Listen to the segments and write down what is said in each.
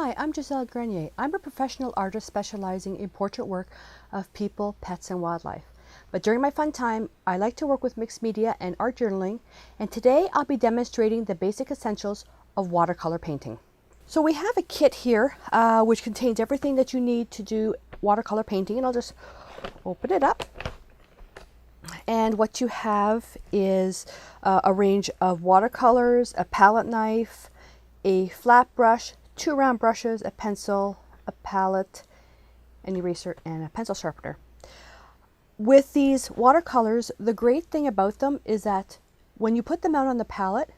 Hi, I'm Gisèle Grenier. I'm a professional artist specializing in portrait work of people, pets, and wildlife. But during my fun time, I like to work with mixed media and art journaling, and today I'll be demonstrating the basic essentials of watercolor painting. So we have a kit here which contains everything that you need to do watercolor painting, and I'll just open it up. And what you have is a range of watercolors, a palette knife, a flat brush, 2 round brushes, a pencil, a palette, an eraser, and a pencil sharpener. With these watercolors, the great thing about them is that when you put them out on the palette,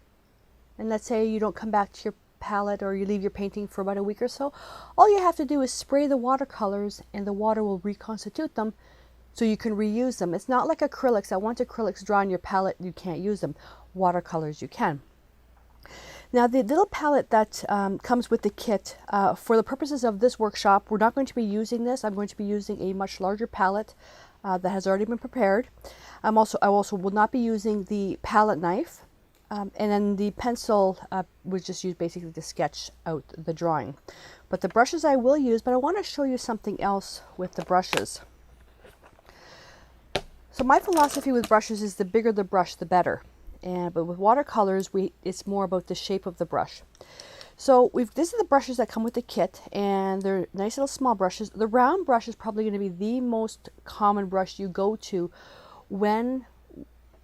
and let's say you don't come back to your palette or you leave your painting for about a week or so, all you have to do is spray the watercolors and the water will reconstitute them so you can reuse them. It's not like acrylics. That once acrylics dry on your palette, you can't use them. Watercolors, you can. Now the little palette that comes with the kit, for the purposes of this workshop, we're not going to be using this. I'm going to be using a much larger palette that has already been prepared. I also will not be using the palette knife, and then the pencil was just used basically to sketch out the drawing. But the brushes I will use, but I want to show you something else with the brushes. So my philosophy with brushes is the bigger the brush, the better. But with watercolors, it's more about the shape of the brush. So these are the brushes that come with the kit, and they're nice little small brushes. The round brush is probably going to be the most common brush you go to when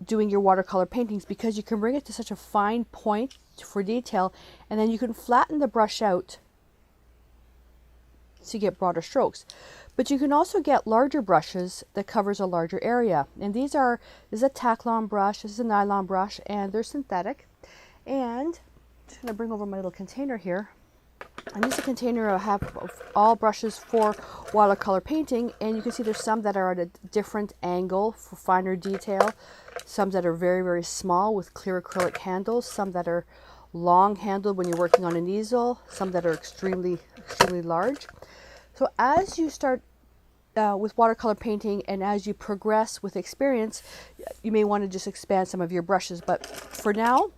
doing your watercolor paintings, because you can bring it to such a fine point for detail, and then you can flatten the brush out to get broader strokes. But you can also get larger brushes that covers a larger area. And this is a Taklon brush, this is a nylon brush, and they're synthetic. And I'm just going to bring over my little container here. And this is a container I have of all brushes for watercolor painting. And you can see there's some that are at a different angle for finer detail. Some that are very, very small with clear acrylic handles. Some that are long handled when you're working on an easel. Some that are extremely, extremely large. So as you start with watercolor painting and as you progress with experience, you may want to just expand some of your brushes. But for now,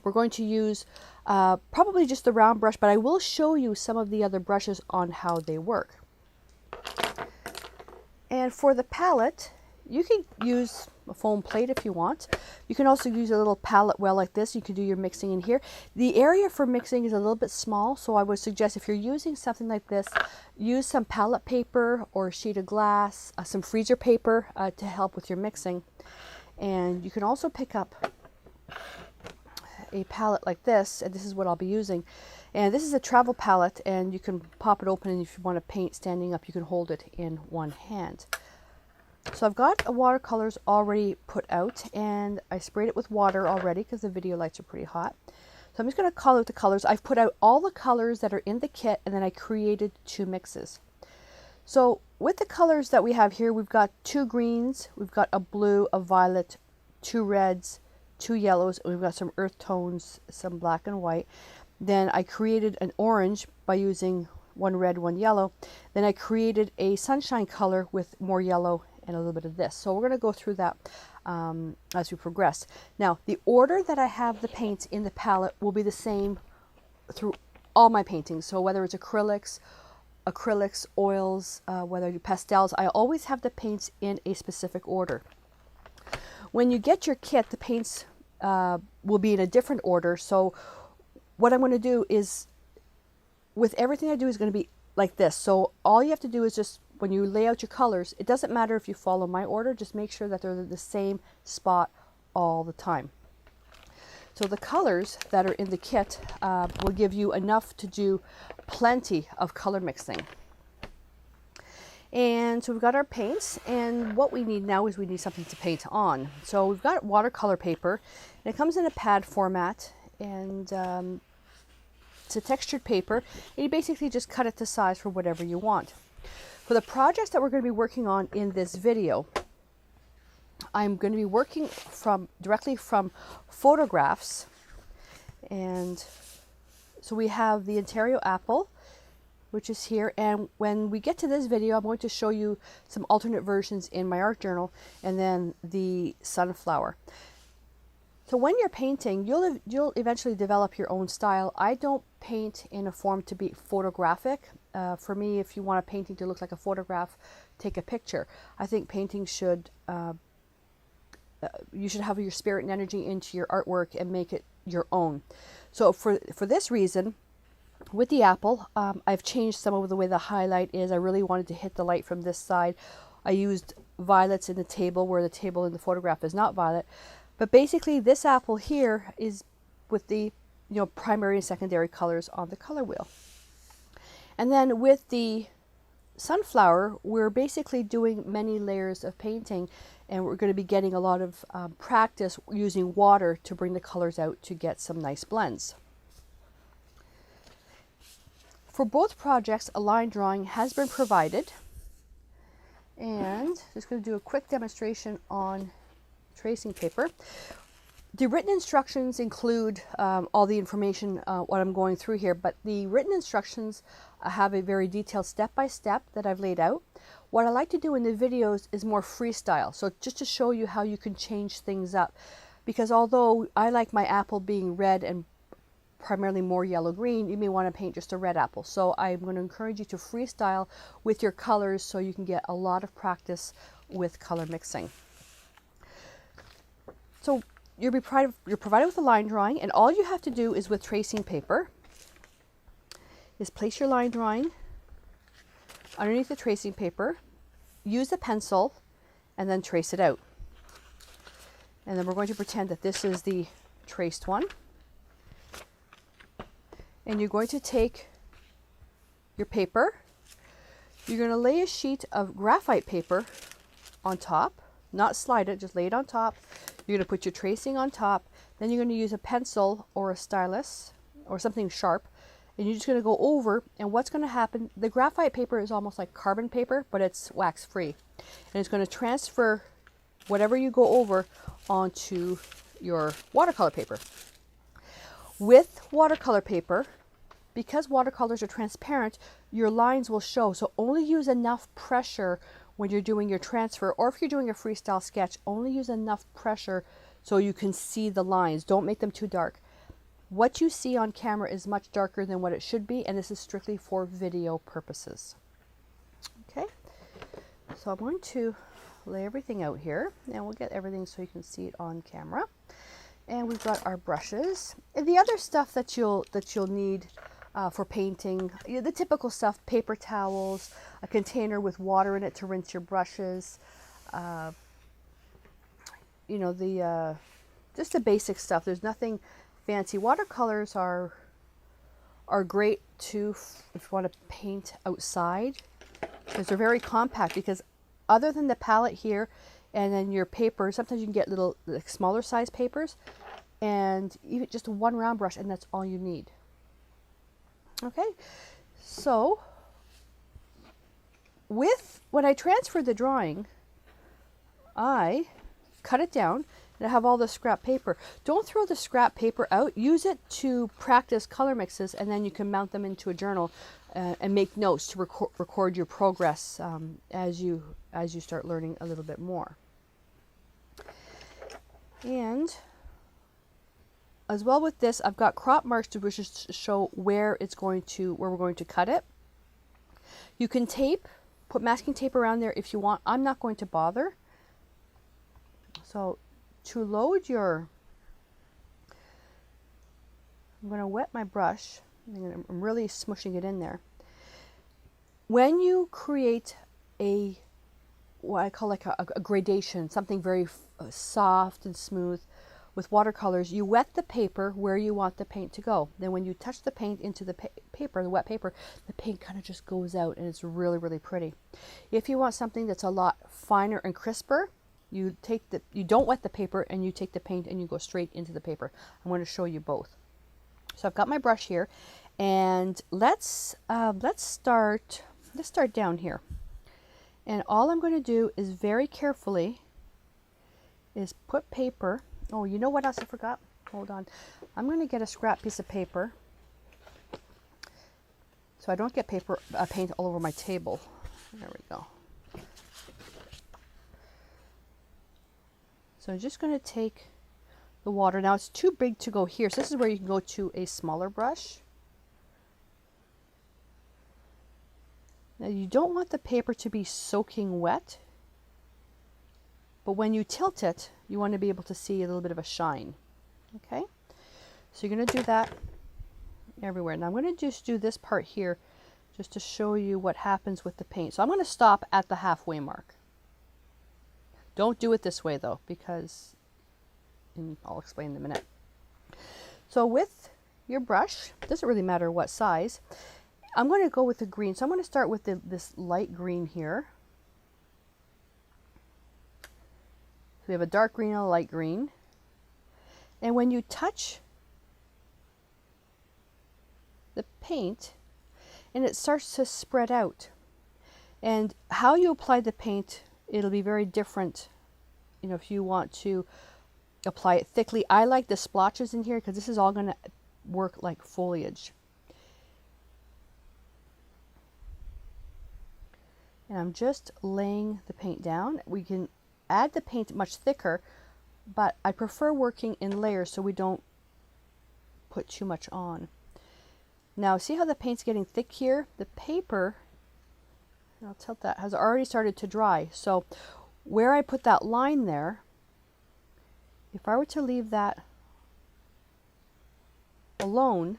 we're going to use probably just the round brush, but I will show you some of the other brushes on how they work. And for the palette, you can use a foam plate if you want. You can also use a little palette well like this. You can do your mixing in here. The area for mixing is a little bit small, so I would suggest if you're using something like this, use some palette paper or a sheet of glass, some freezer paper to help with your mixing. And you can also pick up a palette like this, and this is what I'll be using. And this is a travel palette, and you can pop it open, and if you want to paint standing up, you can hold it in one hand. So I've got the watercolors already put out, and I sprayed it with water already because the video lights are pretty hot. So I'm just going to call out the colors. I've put out all the colors that are in the kit, and then I created 2 mixes. So with the colors that we have here, we've got 2 greens, we've got a blue, a violet, 2 reds, 2 yellows, and we've got some earth tones, some black and white. Then I created an orange by using 1 red, 1 yellow. Then I created a sunshine color with more yellow and a little bit of this. So we're going to go through that as we progress. Now, the order that I have the paints in the palette will be the same through all my paintings. So whether it's acrylics, oils, whether you pastels, I always have the paints in a specific order. When you get your kit, the paints will be in a different order. So what I'm going to do is, with everything I do, is going to be like this. So all you have to do is just, when you lay out your colors, it doesn't matter if you follow my order, just make sure that they're the same spot all the time. So the colors that are in the kit will give you enough to do plenty of color mixing. And so we've got our paints, and what we need now is we need something to paint on. So we've got watercolor paper, and it comes in a pad format, and it's a textured paper, and you basically just cut it to size for whatever you want. For the projects that we're going to be working on in this video, I'm going to be working directly from photographs. And so we have the Ontario apple, which is here. And when we get to this video, I'm going to show you some alternate versions in my art journal, and then the sunflower. So when you're painting, you'll eventually develop your own style. I don't paint in a form to be photographic. For me, if you want a painting to look like a photograph, take a picture. I think painting should, you should have your spirit and energy into your artwork and make it your own. So for this reason, with the apple, I've changed some of the way the highlight is. I really wanted to hit the light from this side. I used violets in the table where the table in the photograph is not violet. But basically this apple here is with the primary and secondary colors on the color wheel. And then with the sunflower, we're basically doing many layers of painting, and we're going to be getting a lot of practice using water to bring the colors out to get some nice blends. For both projects, a line drawing has been provided, and just going to do a quick demonstration on tracing paper. The written instructions include all the information what I'm going through here, but the written instructions have a very detailed step-by-step that I've laid out. What I like to do in the videos is more freestyle, so just to show you how you can change things up, because although I like my apple being red and primarily more yellow-green, you may want to paint just a red apple. So I'm going to encourage you to freestyle with your colors so you can get a lot of practice with color mixing. So you're provided with a line drawing, and all you have to do is with tracing paper is place your line drawing underneath the tracing paper, use the pencil, and then trace it out. And then we're going to pretend that this is the traced one. And you're going to take your paper, you're going to lay a sheet of graphite paper on top, not slide it, just lay it on top. You're going to put your tracing on top, then you're going to use a pencil or a stylus or something sharp, and you're just going to go over, and what's going to happen, the graphite paper is almost like carbon paper, but it's wax free. And it's going to transfer whatever you go over onto your watercolor paper. With watercolor paper, because watercolors are transparent, your lines will show, so only use enough pressure when you're doing your transfer, or if you're doing a freestyle sketch, only use enough pressure so you can see the lines. Don't make them too dark. What you see on camera is much darker than what it should be, and this is strictly for video purposes. Okay, so I'm going to lay everything out here, and we'll get everything so you can see it on camera. And we've got our brushes. And the other stuff that you'll need for painting, the typical stuff: paper towels, a container with water in it to rinse your brushes, just the basic stuff. There's nothing fancy. Watercolors are great too if you want to paint outside, because they're very compact, because other than the palette here and then your paper, sometimes you can get little like smaller size papers, and even just one round brush, and that's all you need. Okay, so when I transferred the drawing, I cut it down, and I have all the scrap paper. Don't throw the scrap paper out. Use it to practice color mixes, and then you can mount them into a journal and make notes to record your progress as you start learning a little bit more. And as well with this, I've got crop marks to show where we're going to cut it. You can put masking tape around there if you want. I'm not going to bother. So to load I'm going to wet my brush. I'm really smushing it in there. When you create what I call like a gradation, something very soft and smooth, with watercolors, you wet the paper where you want the paint to go. Then when you touch the paint into the paper, the wet paper, the paint kind of just goes out, and it's really, really pretty. If you want something that's a lot finer and crisper, you don't wet the paper, and you take the paint and you go straight into the paper. I'm going to show you both. So I've got my brush here, and let's start down here. And all I'm going to do is very carefully put paper. Oh, you know what else I forgot? Hold on. I'm going to get a scrap piece of paper so I don't get paint all over my table. There we go. So I'm just going to take the water. Now it's too big to go here, so this is where you can go to a smaller brush. Now you don't want the paper to be soaking wet, but when you tilt it, you want to be able to see a little bit of a shine. Okay, so you're going to do that everywhere. Now I'm going to just do this part here just to show you what happens with the paint. So I'm going to stop at the halfway mark. Don't do it this way though, because I'll explain in a minute. So with your brush, it doesn't really matter what size, I'm going to go with the green. So I'm going to start with this light green here. So we have a dark green and a light green. And when you touch the paint, and it starts to spread out, and how you apply the paint, it'll be very different. You know, if you want to apply it thickly, I like the splotches in here because this is all going to work like foliage. And I'm just laying the paint down. We can add the paint much thicker, but I prefer working in layers so we don't put too much on. Now see how the paint's getting thick here? The paper, I'll tilt that, has already started to dry. So where I put that line there, if I were to leave that alone,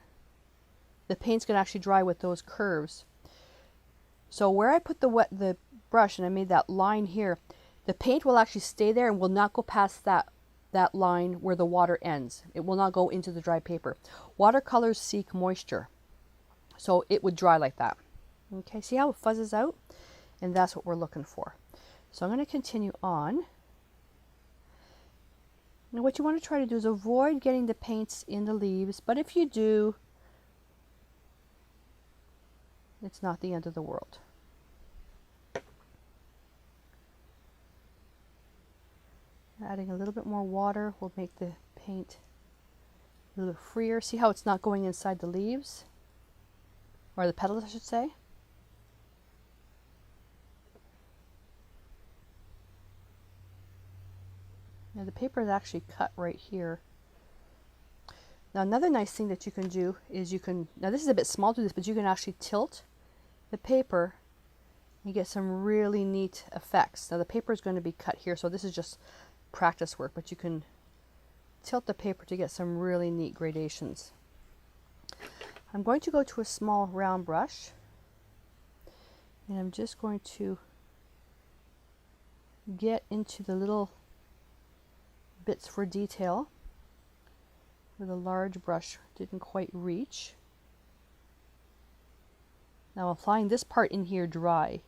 the paint's going to actually dry with those curves. So where I put the brush and I made that line here, the paint will actually stay there and will not go past that line where the water ends. It will not go into the dry paper. Watercolors seek moisture, so it would dry like that. Okay, see how it fuzzes out? And that's what we're looking for. So I'm going to continue on. Now what you want to try to do is avoid getting the paints in the leaves, but if you do, it's not the end of the world. Adding a little bit more water will make the paint a little freer. See how it's not going inside the leaves? Or the petals, I should say. Now the paper is actually cut right here. Now another nice thing that you can do is you can, now this is a bit small to this, but you can actually tilt the paper and get some really neat effects. Now the paper is going to be cut here, so this is just practice work, but you can tilt the paper to get some really neat gradations. I'm going to go to a small round brush and I'm just going to get into the little bits for detail where the large brush didn't quite reach. Now I'm applying this part in here dry.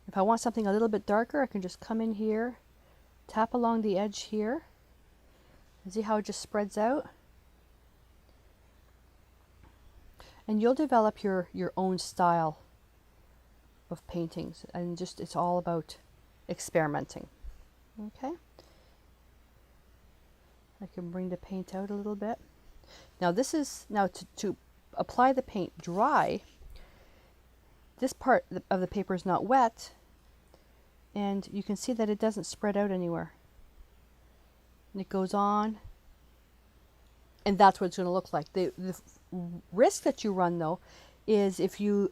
If I want something a little bit darker, I can just come in here, tap along the edge here, and see how it just spreads out. And you'll develop your own style of paintings, and just it's all about experimenting. Okay, I can bring the paint out a little bit. Now this is, now to apply the paint dry, this part of the paper is not wet, and you can see that it doesn't spread out anywhere. And it goes on, and that's what it's going to look like. The risk that you run though is if you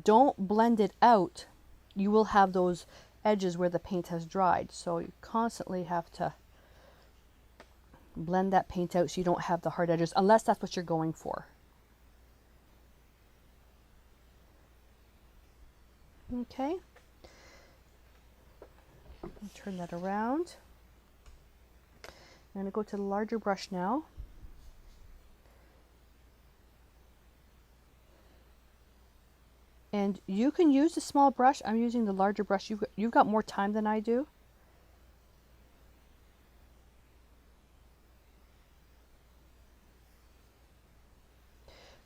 don't blend it out, you will have those edges where the paint has dried. So you constantly have to blend that paint out so you don't have the hard edges, unless that's what you're going for. Okay, I'll turn that around. I'm going to go to the larger brush now. And you can use the small brush. I'm using the larger brush. You've got more time than I do.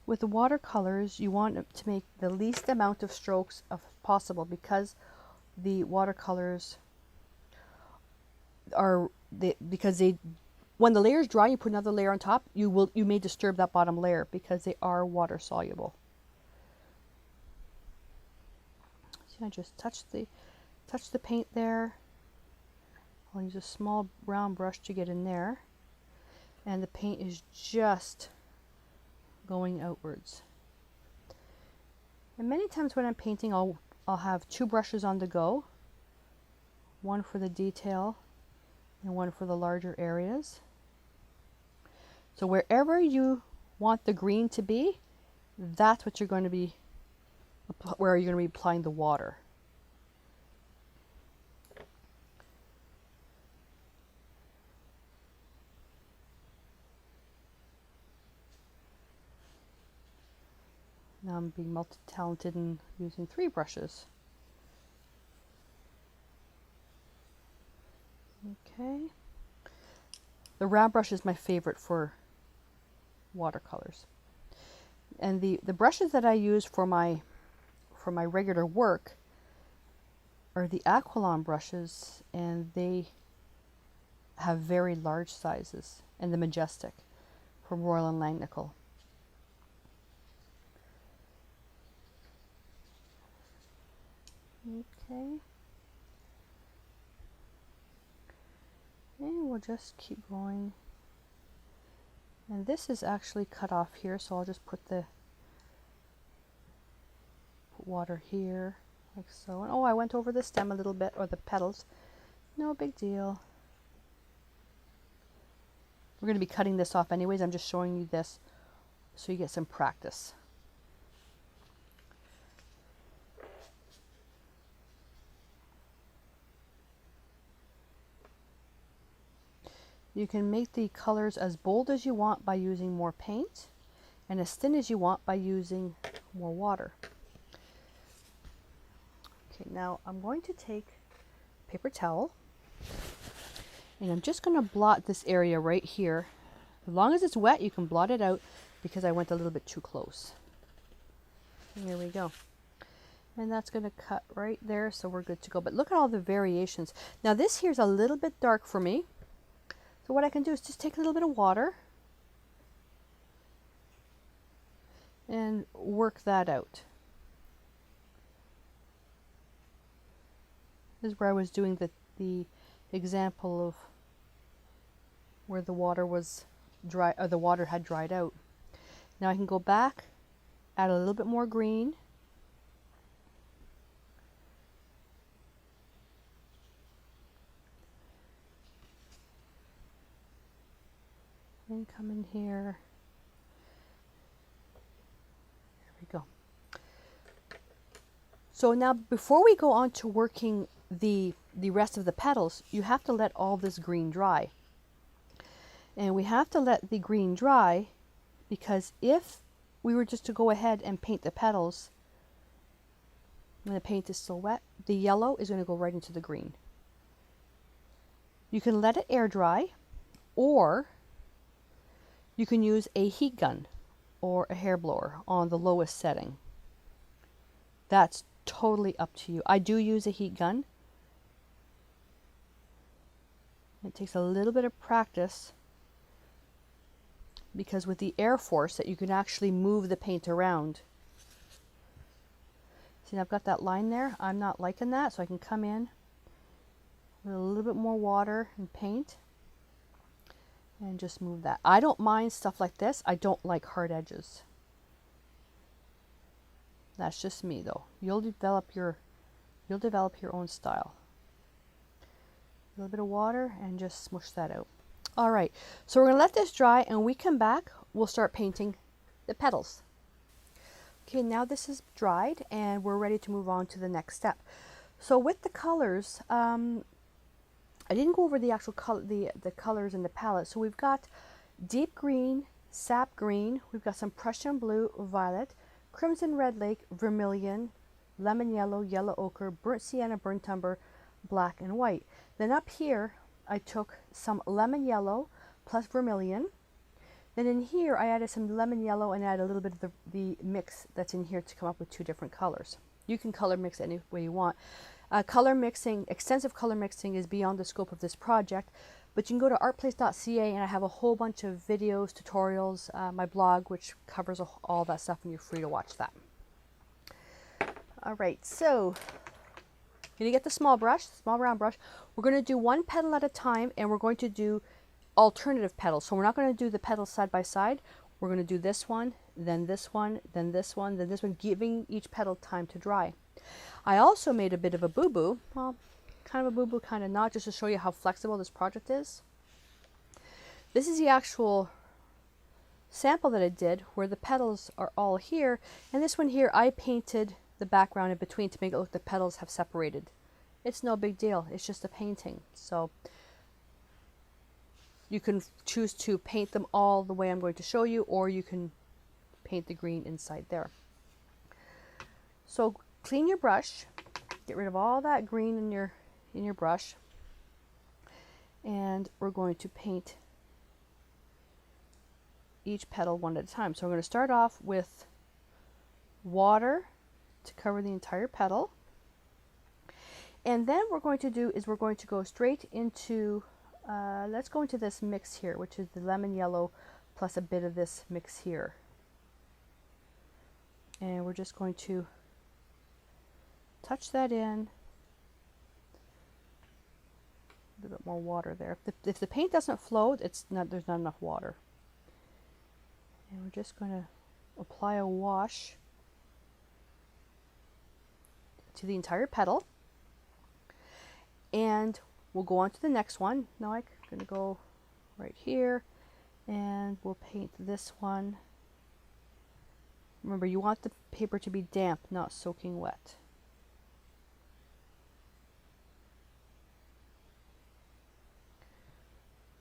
With the watercolors, you want to make the least amount of strokes possible, because the watercolors are, when the layer is dry, you put another layer on top, you may disturb that bottom layer because they are water soluble. So I just touch the paint there. I'll use a small round brush to get in there, and the paint is just going outwards. And many times when I'm painting, I'll have two brushes on the go, one for the detail and one for the larger areas. So wherever you want the green to be, that's what you're going to be, where you're going to be applying the water. Now I'm being multi-talented and using 3 brushes. Okay. The round brush is my favorite for watercolors. And the brushes that I use for my regular work are the Aqualon brushes, and they have very large sizes, and the Majestic from Royal and Langnickel. Okay. And we'll just keep going. And this is actually cut off here, so I'll just put water here, like so. And oh, I went over the stem a little bit, or the petals. No big deal. We're going to be cutting this off anyways. I'm just showing you this so you get some practice. You can make the colors as bold as you want by using more paint, and as thin as you want by using more water. Okay, now I'm going to take a paper towel, and I'm just going to blot this area right here. As long as it's wet, you can blot it out, because I went a little bit too close. There we go. And that's going to cut right there, so we're good to go. But look at all the variations. Now this here's a little bit dark for me. So what I can do is just take a little bit of water and work that out. This is where I was doing the example of where the water was dry, or the water had dried out. Now I can go back, add a little bit more green. And come in here. There we go. So now before we go on to working the rest of the petals, you have to let all this green dry. And we have to let the green dry because if we were just to go ahead and paint the petals when the paint is still wet, the yellow is going to go right into the green. You can let it air dry, or you can use a heat gun or a hair blower on the lowest setting. That's totally up to you. I do use a heat gun. It takes a little bit of practice, because with the air force that you can actually move the paint around. See, I've got that line there. I'm not liking that, so I can come in with a little bit more water and paint and just move that. I don't mind stuff like this. I don't like hard edges. That's just me though. You'll develop your own style. A little bit of water and just smush that out. All right, so we're gonna let this dry, and we come back, we'll start painting the petals. Okay, now this is dried and we're ready to move on to the next step. So with the colors, I didn't go over the actual color, the colors in the palette. So we've got deep green, sap green, we've got some Prussian blue, violet, crimson red lake, vermilion, lemon yellow, yellow ochre, burnt sienna, burnt umber, black and white. Then up here I took some lemon yellow plus vermilion. Then in here I added some lemon yellow and add a little bit of the mix that's in here to come up with 2 different colors. You can color mix any way you want. Color mixing, extensive color mixing is beyond the scope of this project, but you can go to artplace.ca and I have a whole bunch of videos, tutorials, my blog, which covers all that stuff, and you're free to watch that. All right, so You're going to get the small brush, small round brush. We're going to do one petal at a time, and we're going to do alternative petals. So we're not going to do the petals side by side. We're going to do this one, then this one, then this one, then this one, giving each petal time to dry. I also made a bit of a boo-boo, well, kind of a boo-boo, kind of not, just to show you how flexible this project is. This is the actual sample that I did where the petals are all here, and this one here I painted the background in between to make it look the petals have separated. It's no big deal, it's just a painting. So you can choose to paint them all the way I'm going to show you, or you can paint the green inside there. So clean your brush, get rid of all that green in your brush, and we're going to paint each petal one at a time. So we're going to start off with water to cover the entire petal, and then what we're going to do is we're going to go straight into let's go into this mix here, which is the lemon yellow plus a bit of this mix here, and we're just going to touch that in. A little bit more water there. If the paint doesn't flow, there's not enough water. And we're just going to apply a wash to the entire petal. And we'll go on to the next one. Now I'm going to go right here, and we'll paint this one. Remember, you want the paper to be damp, not soaking wet.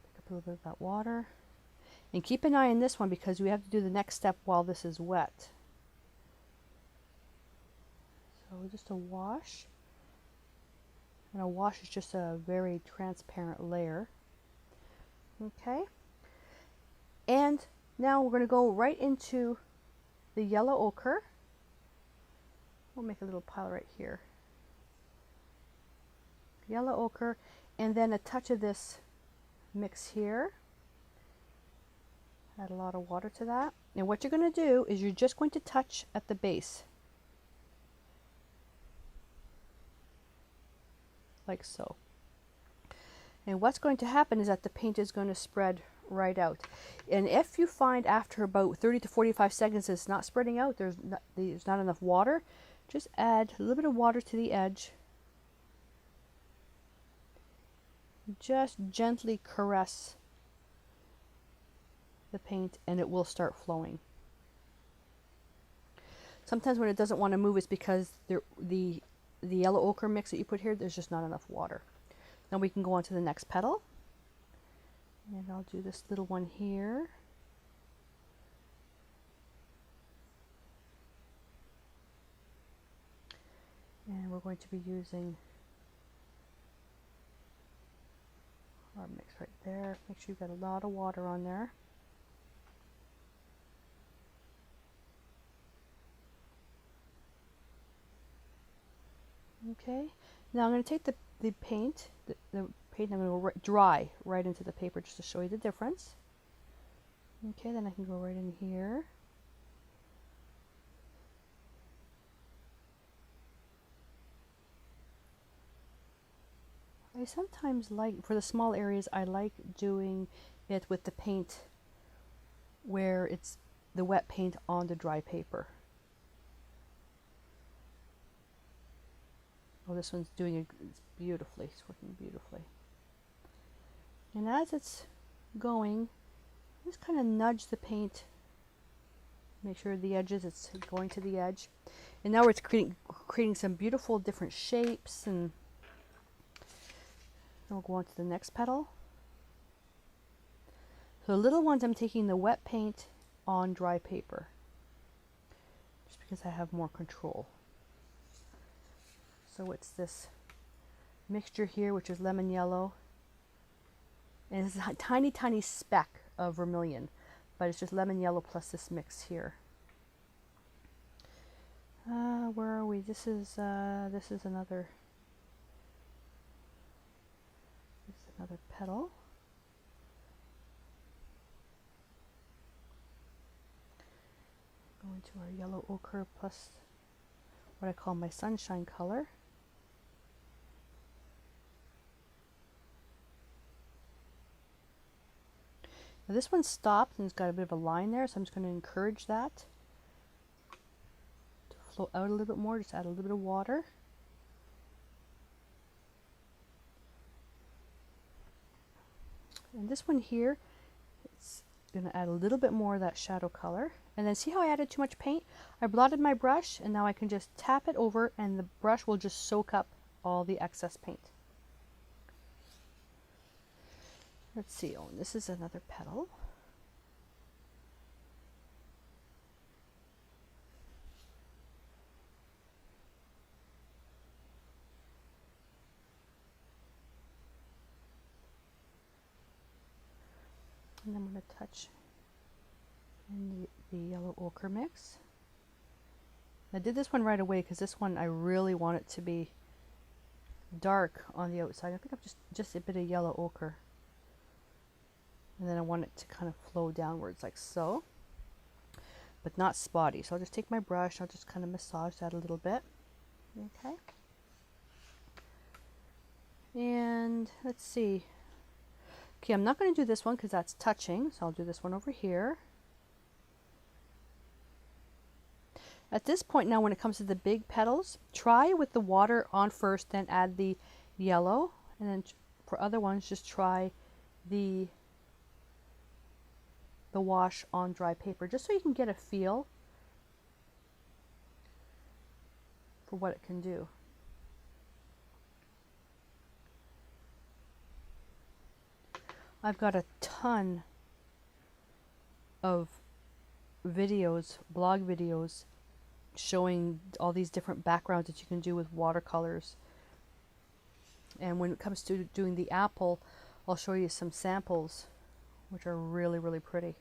Pick up a little bit of that water. And keep an eye on this one because we have to do the next step while this is wet. So just a wash. And a wash is just a very transparent layer. Okay. And now we're going to go right into the yellow ochre. We'll make a little pile right here. Yellow ochre, and then a touch of this mix here. Add a lot of water to that. And what you're going to do is you're just going to touch at the base. Like so. And what's going to happen is that the paint is going to spread right out. And if you find after about 30 to 45 seconds it's not spreading out, there's not enough water, just add a little bit of water to the edge. Just gently caress the paint and it will start flowing. Sometimes when it doesn't want to move, it's because the yellow ochre mix that you put here, there's just not enough water. Now we can go on to the next petal. And I'll do this little one here. And we're going to be using our mix right there. Make sure you've got a lot of water on there. Okay, now I'm going to take the paint, the paint, I'm going to dry right into the paper just to show you the difference. Okay, then I can go right in here. I sometimes like, for the small areas, I like doing it with the paint where it's the wet paint on the dry paper. Oh, this one's doing it beautifully. It's working beautifully. And as it's going, just kind of nudge the paint. Make sure the edges, it's going to the edge. And now it's creating some beautiful different shapes. And then we'll go on to the next petal. So the little ones, I'm taking the wet paint on dry paper. Just because I have more control. So it's this mixture here, which is lemon yellow. And it's a tiny, tiny speck of vermilion, but it's just lemon yellow plus this mix here. Where are we? This is another petal. Going to our yellow ochre plus what I call my sunshine color. Now this one stopped and it's got a bit of a line there, so I'm just going to encourage that to flow out a little bit more. Just add a little bit of water. And this one here, it's going to add a little bit more of that shadow color. And then see how I added too much paint? I blotted my brush and now I can just tap it over and the brush will just soak up all the excess paint. Let's see, oh, this is another petal. And I'm going to touch in the yellow ochre mix. I did this one right away because this one I really want it to be dark on the outside. I think I've just a bit of yellow ochre. And then I want it to kind of flow downwards like so, but not spotty. So I'll just take my brush, I'll just kind of massage that a little bit. Okay. And let's see. Okay, I'm not going to do this one because that's touching, so I'll do this one over here. At this point now, when it comes to the big petals, try with the water on first, then add the yellow, and then for other ones, just try the wash on dry paper, just so you can get a feel for what it can do. I've got a ton of videos, blog videos, showing all these different backgrounds that you can do with watercolors. And when it comes to doing the apple, I'll show you some samples which are really, really pretty.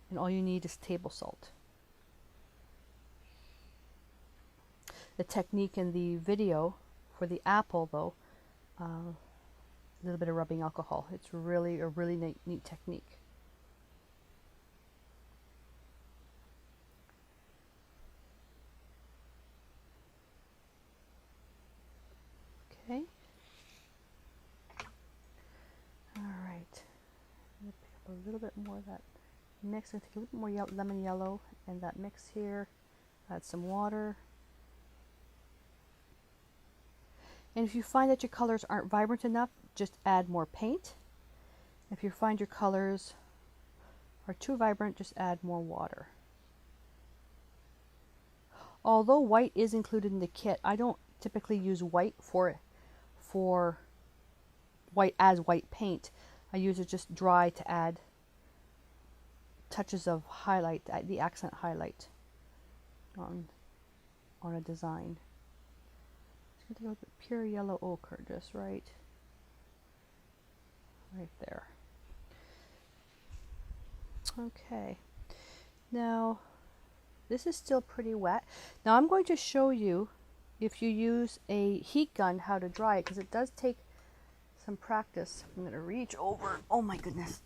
And all you need is table salt. The technique in the video for the apple, though, a little bit of rubbing alcohol. It's really a really neat technique. Okay. All right. I'm going to pick up a little bit more of that mix. I'm going to take a little bit more lemon yellow and that mix here. Add some water. And if you find that your colors aren't vibrant enough, just add more paint. If you find your colors are too vibrant, just add more water. Although white is included in the kit, I don't typically use white for white as white paint. I use it just dry to add touches of highlight, the accent highlight on a design. Just gonna take a little bit pure yellow ochre, just right there. Okay, now this is still pretty wet. Now I'm going to show you, if you use a heat gun, how to dry it, because it does take some practice. I'm going to reach over. Oh my goodness.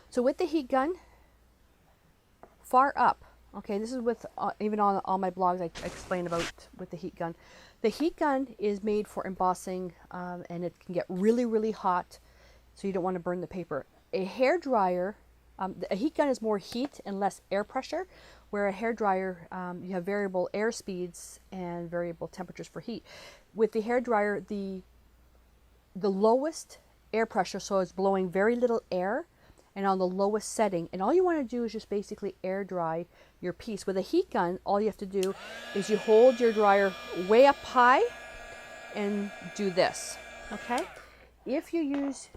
So with the heat gun, far up, okay, this is with, even on all my blogs I explain about with the heat gun. The heat gun is made for embossing, and it can get really, really hot, so you don't want to burn the paper. A hair dryer, a heat gun is more heat and less air pressure, where a hair dryer, you have variable air speeds and variable temperatures for heat. With the hair dryer, the lowest air pressure, so it's blowing very little air, and on the lowest setting, and all you want to do is just basically air dry your piece. With a heat gun, all you have to do is you hold your dryer way up high and do this, okay? If you use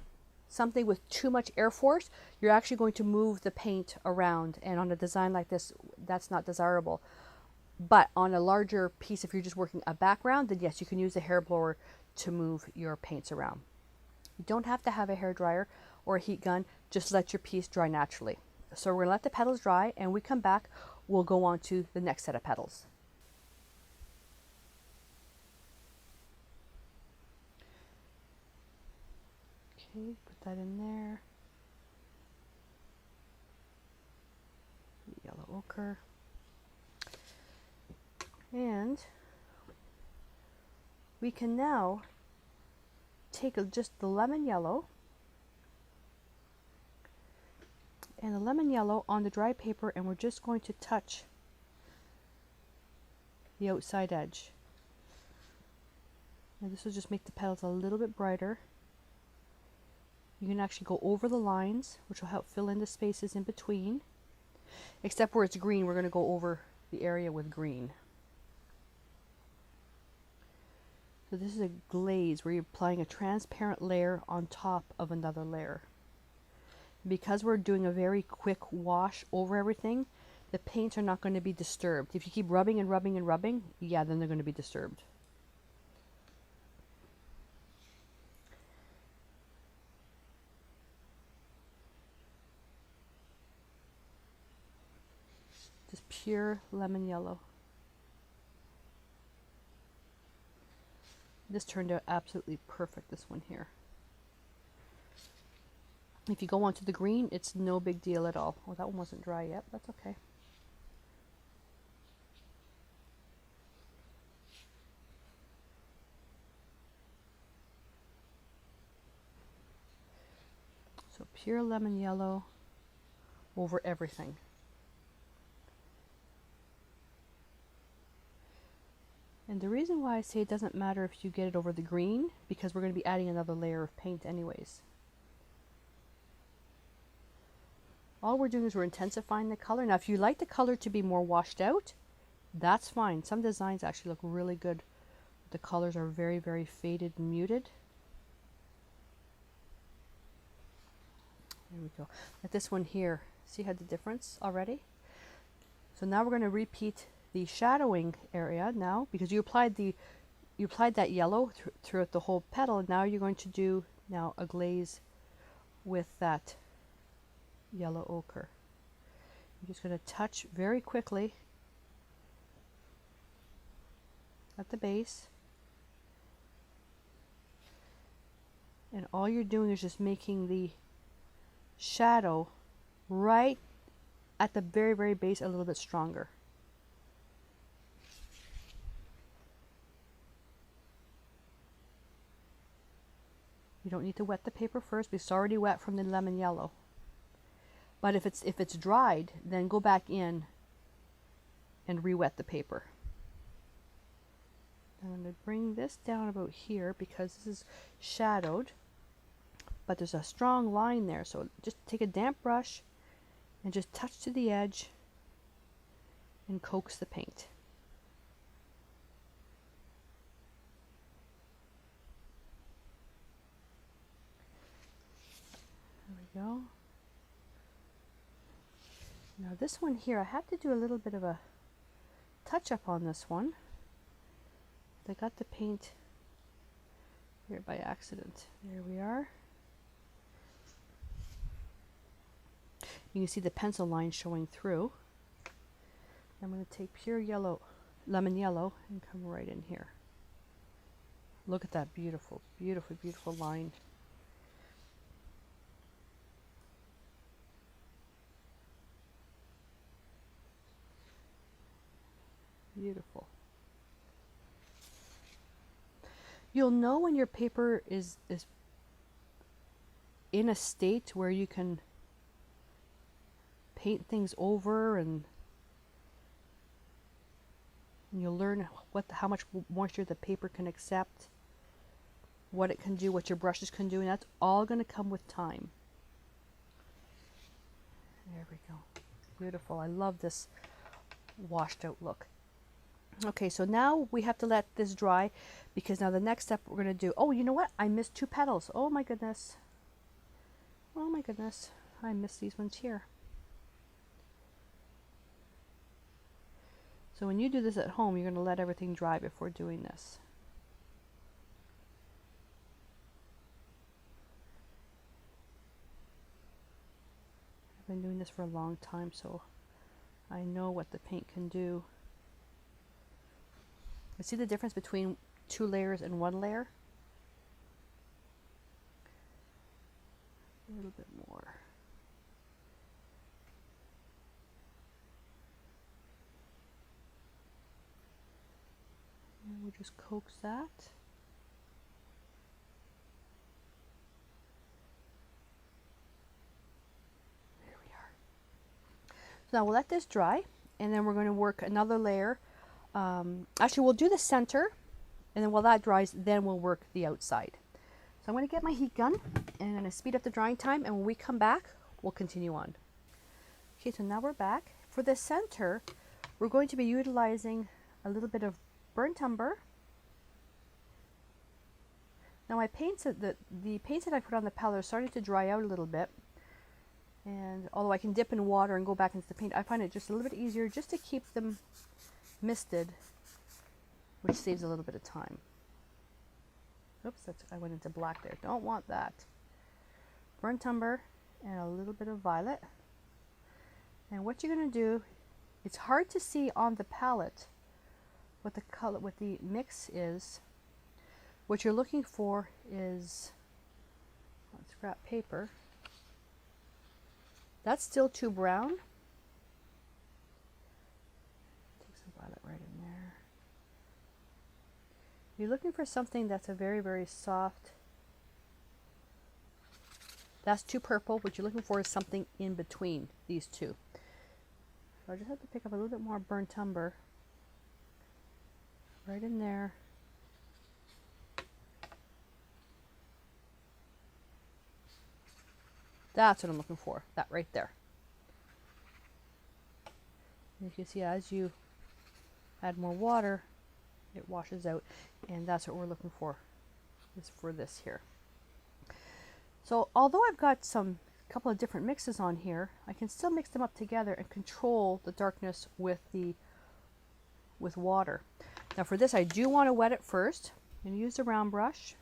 something with too much air force, you're actually going to move the paint around, and on a design like this, that's not desirable. But on a larger piece, if you're just working a background, then yes, you can use a hair blower to move your paints around. You don't have to have a hair dryer or a heat gun, just let your piece dry naturally. So we're gonna let the petals dry, and we come back, we'll go on to the next set of petals. Okay, put that in there. Yellow ochre. And we can now take just the lemon yellow and the lemon yellow on the dry paper, and we're just going to touch the outside edge. And this will just make the petals a little bit brighter. You can actually go over the lines, which will help fill in the spaces in between. Except where it's green, we're going to go over the area with green. So this is a glaze where you're applying a transparent layer on top of another layer. Because we're doing a very quick wash over everything, the paints are not going to be disturbed. If you keep rubbing and rubbing and rubbing, yeah, then they're going to be disturbed. Just pure lemon yellow. This turned out absolutely perfect, this one here. If you go onto the green, it's no big deal at all. Oh, that one wasn't dry yet. That's okay. So pure lemon yellow over everything. And the reason why I say it doesn't matter if you get it over the green, because we're going to be adding another layer of paint anyways. All we're doing is we're intensifying the color. Now if you like the color to be more washed out, that's fine. Some designs actually look really good. The colors are very, very faded and muted. There we go. Like this one here. See how the difference already? So now we're going to repeat the shadowing area now, because you applied that yellow throughout the whole petal, and now you're going to do now a glaze with that yellow ochre. I'm just going to touch very quickly at the base, and all you're doing is just making the shadow right at the very, very base a little bit stronger. You don't need to wet the paper first, because it's already wet from the lemon yellow. But if it's dried, then go back in and re-wet the paper. I'm going to bring this down about here because this is shadowed, but there's a strong line there. So just take a damp brush and just touch to the edge and coax the paint. There we go. Now this one here, I have to do a little bit of a touch up on this one. I got the paint here by accident. There we are. You can see the pencil line showing through. I'm going to take pure yellow, lemon yellow, and come right in here. Look at that beautiful, beautiful, beautiful line. Beautiful. You'll know when your paper is in a state where you can paint things over, and you'll learn how much moisture the paper can accept, what it can do, what your brushes can do, and that's all going to come with time. There we go. Beautiful. I love this washed out look. Okay, so now we have to let this dry, because now the next step we're going to do, oh, you know what? I missed two petals. Oh my goodness. Oh my goodness. I missed these ones here. So when you do this at home, you're going to let everything dry before doing this. I've been doing this for a long time, so I know what the paint can do. You see the difference between 2 layers and 1 layer? A little bit more. And we'll just coax that. There we are. So now we'll let this dry, and then we're going to work another layer. Actually, we'll do the center, and then while that dries, then we'll work the outside. So I'm going to get my heat gun, and I'm going to speed up the drying time, and when we come back, we'll continue on. Okay, so now we're back. For the center, we're going to be utilizing a little bit of burnt umber. Now my paints, the paints that I put on the palette are starting to dry out a little bit. And although I can dip in water and go back into the paint, I find it just a little bit easier just to keep them misted, which saves a little bit of time. Oops, I went into black there. Don't want that. Burnt umber and a little bit of violet. And what you're going to do, it's hard to see on the palette what the color, what the mix is. What you're looking for is scrap paper. That's still too brown. Take some violet right in there. You're looking for something that's a very, very soft. That's too purple. What you're looking for is something in between these two. So I just have to pick up a little bit more burnt umber right in there. That's what I'm looking for, that right there. And you can see as you add more water, it washes out, and that's what we're looking for, is for this here. So although I've got a couple of different mixes on here, I can still mix them up together and control the darkness with water. Now for this, I do want to wet it first. I'm going to use the round brush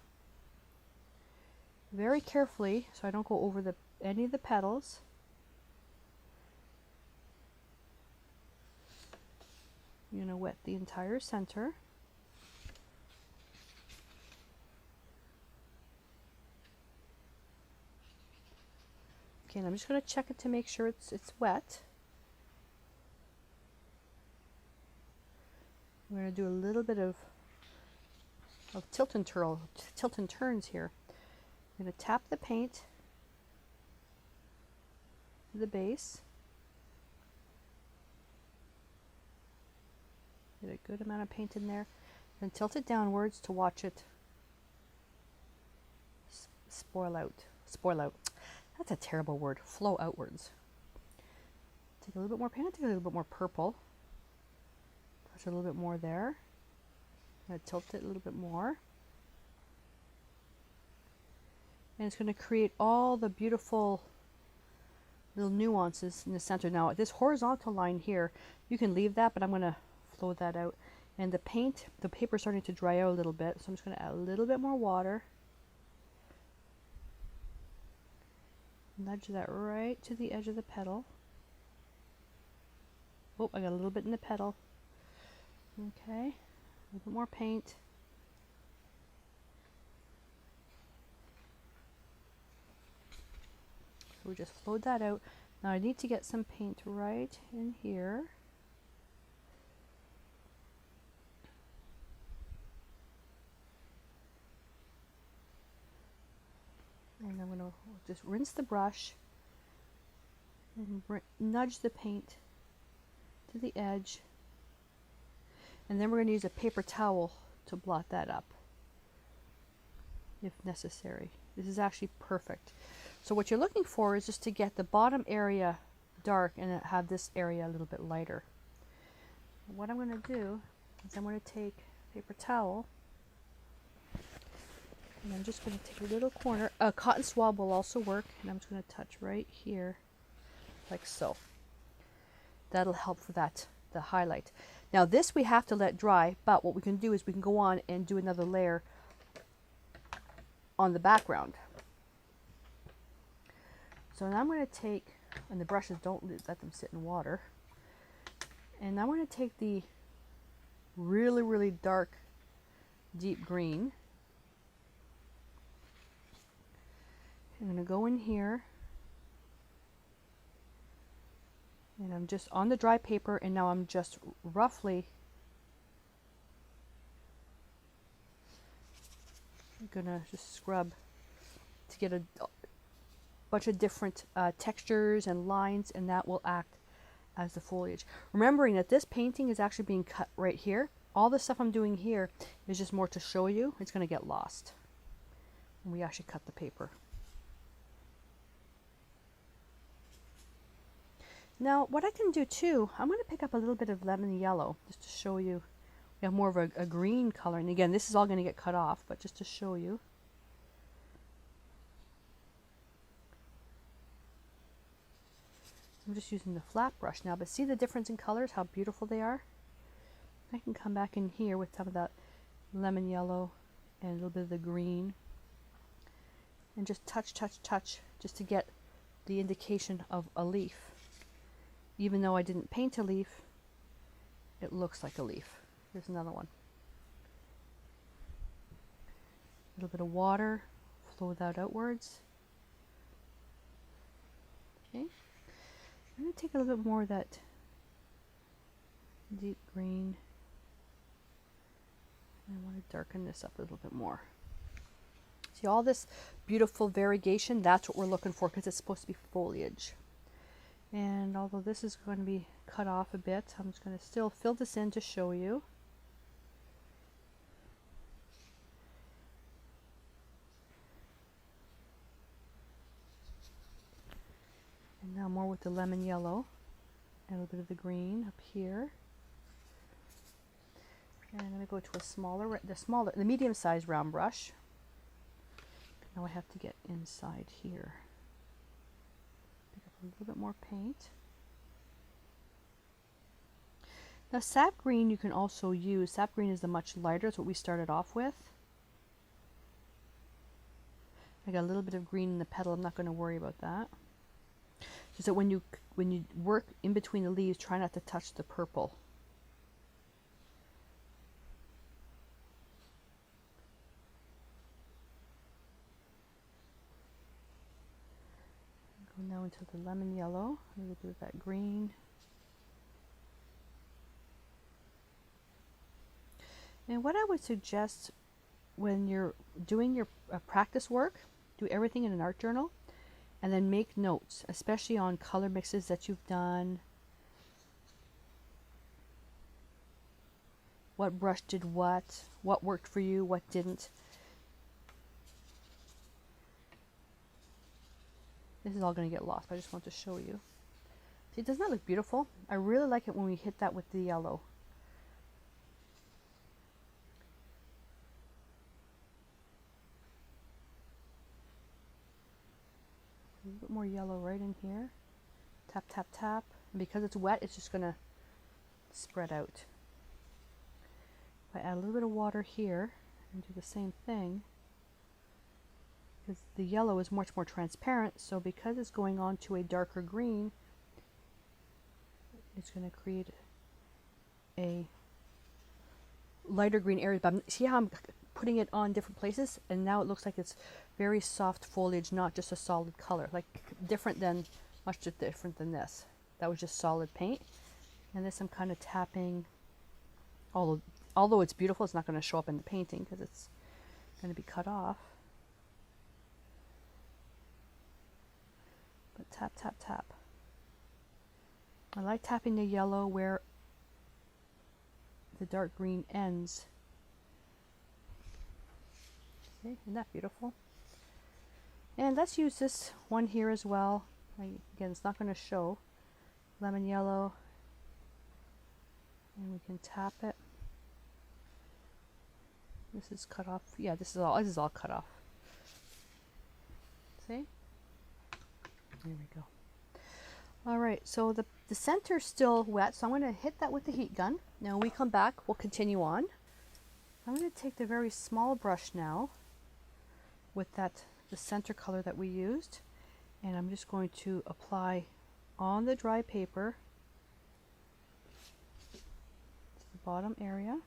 very carefully so I don't go over any of the petals. I'm going to wet the entire center. Okay, and I'm just going to check it to make sure it's wet. I'm going to do a little bit of tilt and turns here. I'm going to tap the paint to the base. Get a good amount of paint in there. Then tilt it downwards to watch it spoil out. That's a terrible word. Flow outwards. Take a little bit more paint. Take a little bit more purple. Touch a little bit more there. I'm going to tilt it a little bit more. And it's going to create all the beautiful little nuances in the center. Now this horizontal line here, you can leave that, but I'm going to flow that out. And the paper is starting to dry out a little bit, so I'm just going to add a little bit more water. Nudge that right to the edge of the petal. Oh, I got a little bit in the petal. Okay, a little bit more paint. So we just flowed that out. Now I need to get some paint right in here. And I'm going to just rinse the brush and nudge the paint to the edge. And then we're going to use a paper towel to blot that up if necessary. This is actually perfect. So what you're looking for is just to get the bottom area dark and have this area a little bit lighter. What I'm going to do is I'm going to take a paper towel and I'm just going to take a little corner. A cotton swab will also work, and I'm just going to touch right here like so. That'll help for the highlight. Now this we have to let dry, but what we can do is we can go on and do another layer on the background. So now I'm going to take, and the brushes, don't let them sit in water, and I'm going to take the really, really dark deep green. I'm going to go in here, and I'm just on the dry paper, and now I'm just roughly going to just scrub to get a bunch of different textures and lines, and that will act as the foliage. Remembering that this painting is actually being cut right here. All the stuff I'm doing here is just more to show you. It's going to get lost when we actually cut the paper. Now what I can do too, I'm going to pick up a little bit of lemon yellow just to show you. We have more of a green color, and again this is all going to get cut off, but just to show you. I'm just using the flat brush now, but see the difference in colors, how beautiful they are? I can come back in here with some of that lemon yellow and a little bit of the green and just touch just to get the indication of a leaf. Even though I didn't paint a leaf, it looks like a leaf. Here's another one. A little bit of water, flow that outwards. Okay. I'm going to take a little bit more of that deep green. I want to darken this up a little bit more. See all this beautiful variegation? That's what we're looking for because it's supposed to be foliage. And although this is going to be cut off a bit, I'm just going to still fill this in to show you. And now more with the lemon yellow and a little bit of the green up here. And I'm going to go to a the medium-sized round brush. Now I have to get inside here. Pick up a little bit more paint. Now sap green you can also use. Sap green is the much lighter. It's what we started off with. I got a little bit of green in the petal. I'm not going to worry about that. Just that when you work in between the leaves, try not to touch the purple. Go now into the lemon yellow, a little bit of that green. And what I would suggest when you're doing your practice work, do everything in an art journal. And then make notes, especially on color mixes that you've done. What brush did what worked for you, what didn't. This is all going to get lost, but I just want to show you. See, doesn't that look beautiful? I really like it when we hit that with the yellow. A little bit more yellow right in here. Tap, tap, tap. And because it's wet, it's just going to spread out. If I add a little bit of water here and do the same thing, because the yellow is much more transparent, so because it's going on to a darker green, it's going to create a lighter green area. But see how I'm putting it on different places, and now it looks like it's very soft foliage, not just a solid color, like much different than this. That was just solid paint. And this I'm kind of tapping, although it's beautiful, it's not going to show up in the painting because it's going to be cut off. But tap, tap, tap. I like tapping the yellow where the dark green ends. See, isn't that beautiful? And let's use this one here as well. Again, it's not going to show. Lemon yellow. And we can tap it. This is cut off. Yeah, this is all cut off. See? There we go. All right, so the center's still wet, so I'm going to hit that with the heat gun. Now when we come back, we'll continue on. I'm going to take the very small brush now with the center color that we used, and I'm just going to apply on the dry paper to the bottom area.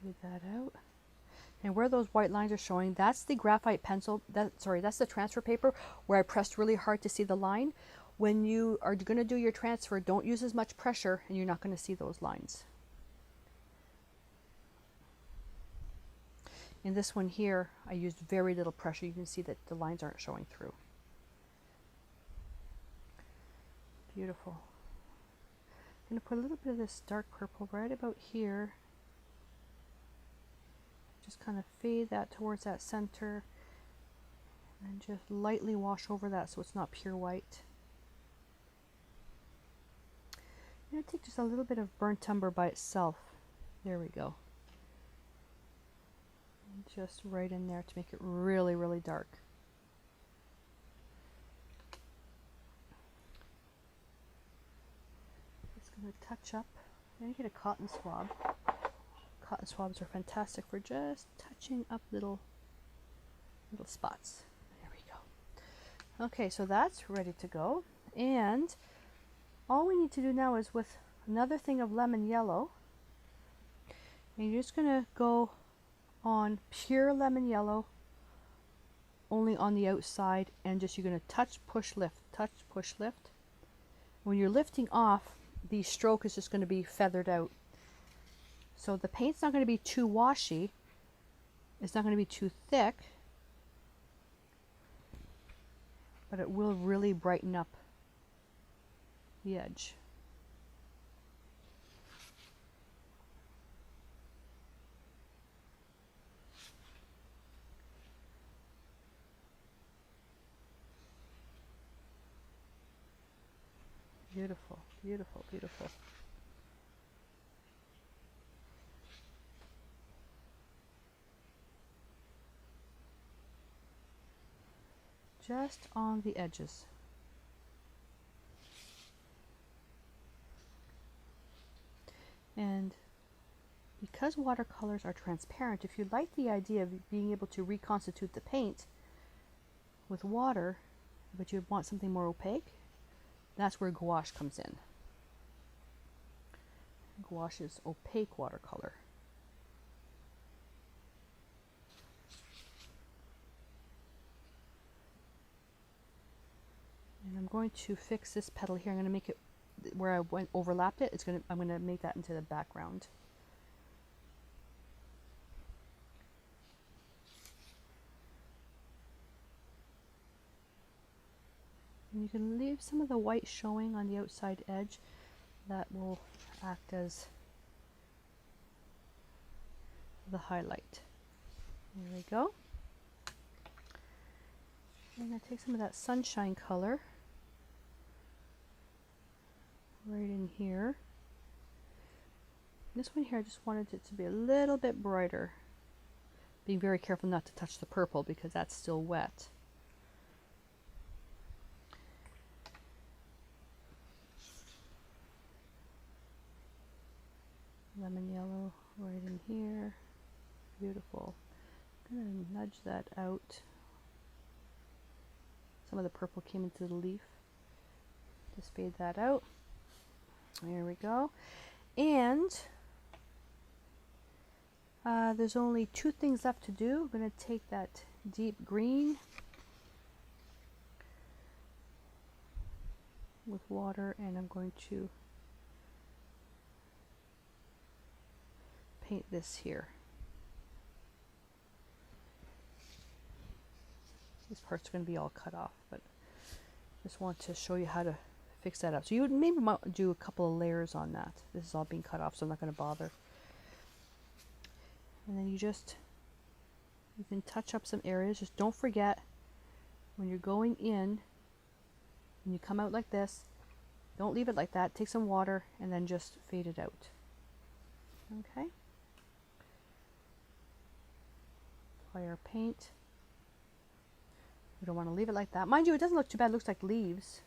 Fade that out. And where those white lines are showing, that's the graphite pencil, that's the transfer paper where I pressed really hard to see the line. When you are going to do your transfer, don't use as much pressure and you're not going to see those lines. In this one here, I used very little pressure. You can see that the lines aren't showing through. Beautiful. I'm going to put a little bit of this dark purple right about here. Just kind of fade that towards that center and just lightly wash over that so it's not pure white. I'm going to take just a little bit of burnt umber by itself. There we go. And just right in there to make it really, really dark. Just going to touch up. I'm going to get a cotton swab. Cotton swabs are fantastic for just touching up little spots. There we go. Okay, so that's ready to go. And all we need to do now is with another thing of lemon yellow. And you're just going to go on pure lemon yellow only on the outside, and just you're going to touch, push, lift, touch, push, lift. When you're lifting off, the stroke is just going to be feathered out. So the paint's not going to be too washy. It's not going to be too thick, but it will really brighten up the edge. Beautiful, beautiful, beautiful. Just on the edges. And because watercolors are transparent, if you like the idea of being able to reconstitute the paint with water, but you want something more opaque, that's where gouache comes in. Gouache is opaque watercolor. And I'm going to fix this petal here. I'm going to make it where I overlapped it. I'm going to make that into the background. And you can leave some of the white showing on the outside edge. That will act as the highlight. There we go. I'm going to take some of that sunshine color right in here. This one here, I just wanted it to be a little bit brighter. Being very careful not to touch the purple because that's still wet. Lemon yellow right in here. Beautiful. I'm going to nudge that out. Some of the purple came into the leaf. Just fade that out. There we go. And there's only two things left to do. I'm going to take that deep green with water, and I'm going to paint this here. This part's going to be all cut off, but just want to show you how to fix that up. So you would maybe do a couple of layers on that. This is all being cut off, so I'm not going to bother. And then you can touch up some areas. Just don't forget, when you're going in, when you come out like this, don't leave it like that. Take some water and then just fade it out. Okay. Apply our paint. We don't want to leave it like that. Mind you, it doesn't look too bad. It looks like leaves.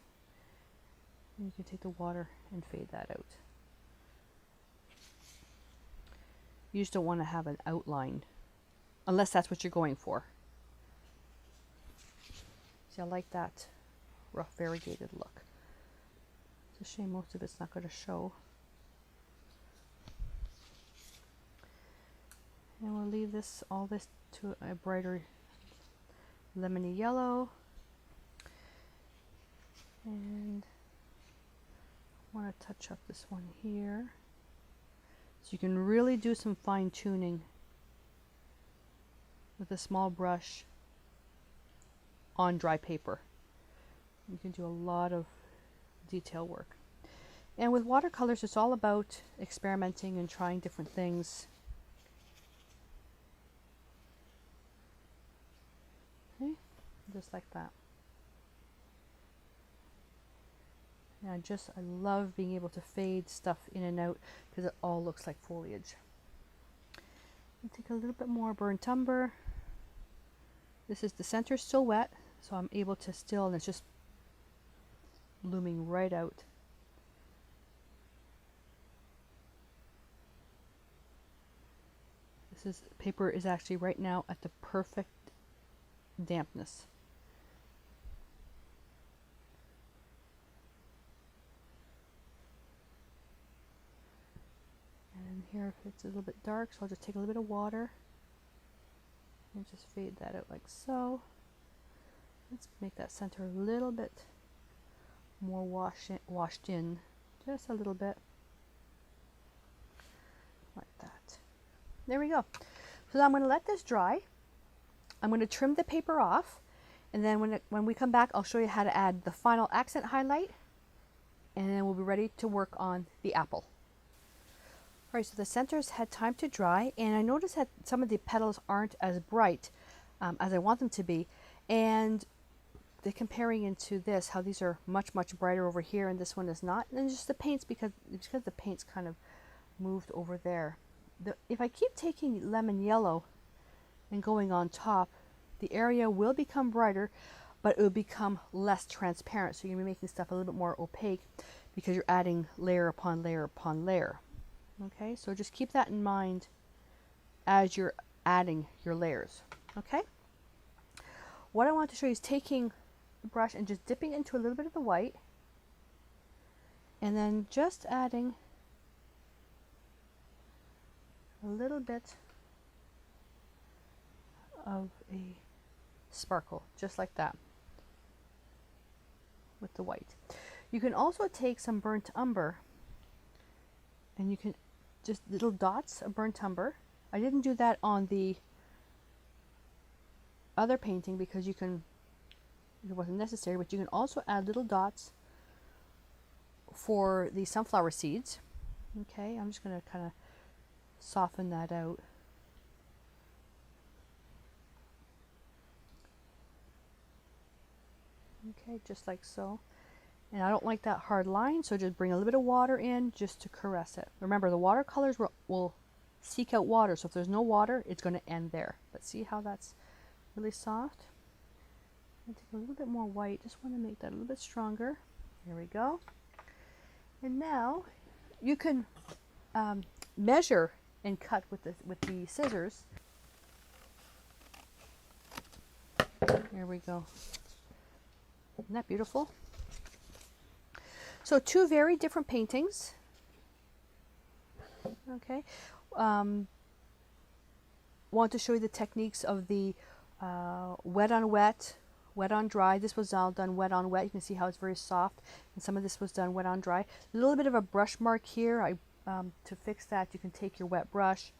And you can take the water and fade that out. You just don't want to have an outline, unless that's what you're going for. See, I like that rough variegated look. It's a shame most of it's not going to show. And we'll leave all this to a brighter lemony yellow. And I want to touch up this one here. So you can really do some fine tuning with a small brush on dry paper. You can do a lot of detail work. And with watercolors, it's all about experimenting and trying different things. Okay, just like that. And I love being able to fade stuff in and out because it all looks like foliage. I'll take a little bit more burnt umber. The center still wet, so I'm able to still, and it's just blooming right out. Paper is actually right now at the perfect dampness. And here it's a little bit dark, so I'll just take a little bit of water and just fade that out like so. Let's make that center a little bit more washed in, just a little bit, like that. There we go. So now I'm going to let this dry. I'm going to trim the paper off, and then when we come back, I'll show you how to add the final accent highlight, and then we'll be ready to work on the apple. All right, so the centers had time to dry, and I noticed that some of the petals aren't as bright as I want them to be, and they're comparing into this, how these are much, much brighter over here, and this one is not. And just the paints, because the paint's kind of moved over there. If I keep taking lemon yellow and going on top, the area will become brighter, but it will become less transparent. So you're going to be making stuff a little bit more opaque because you're adding layer upon layer upon layer. Okay, so just keep that in mind as you're adding your layers. Okay, what I want to show you is taking the brush and just dipping into a little bit of the white, and then just adding a little bit of a sparkle, just like that, with the white. You can also take some burnt umber, and you can just little dots of burnt umber. I didn't do that on the other painting because it wasn't necessary, but you can also add little dots for the sunflower seeds. Okay, I'm just going to kind of soften that out. Okay, just like so. And I don't like that hard line, so just bring a little bit of water in just to caress it. Remember, the watercolors will seek out water, so if there's no water, it's going to end there. But see how that's really soft? I'll take a little bit more white, just want to make that a little bit stronger. There we go. And now you can measure and cut with the scissors. There we go. Isn't that beautiful? So two very different paintings. Okay. Want to show you the techniques of the wet on wet, wet on dry. This was all done wet on wet. You can see how it's very soft, and some of this was done wet on dry. A little bit of a brush mark here. To fix that, you can take your wet brush,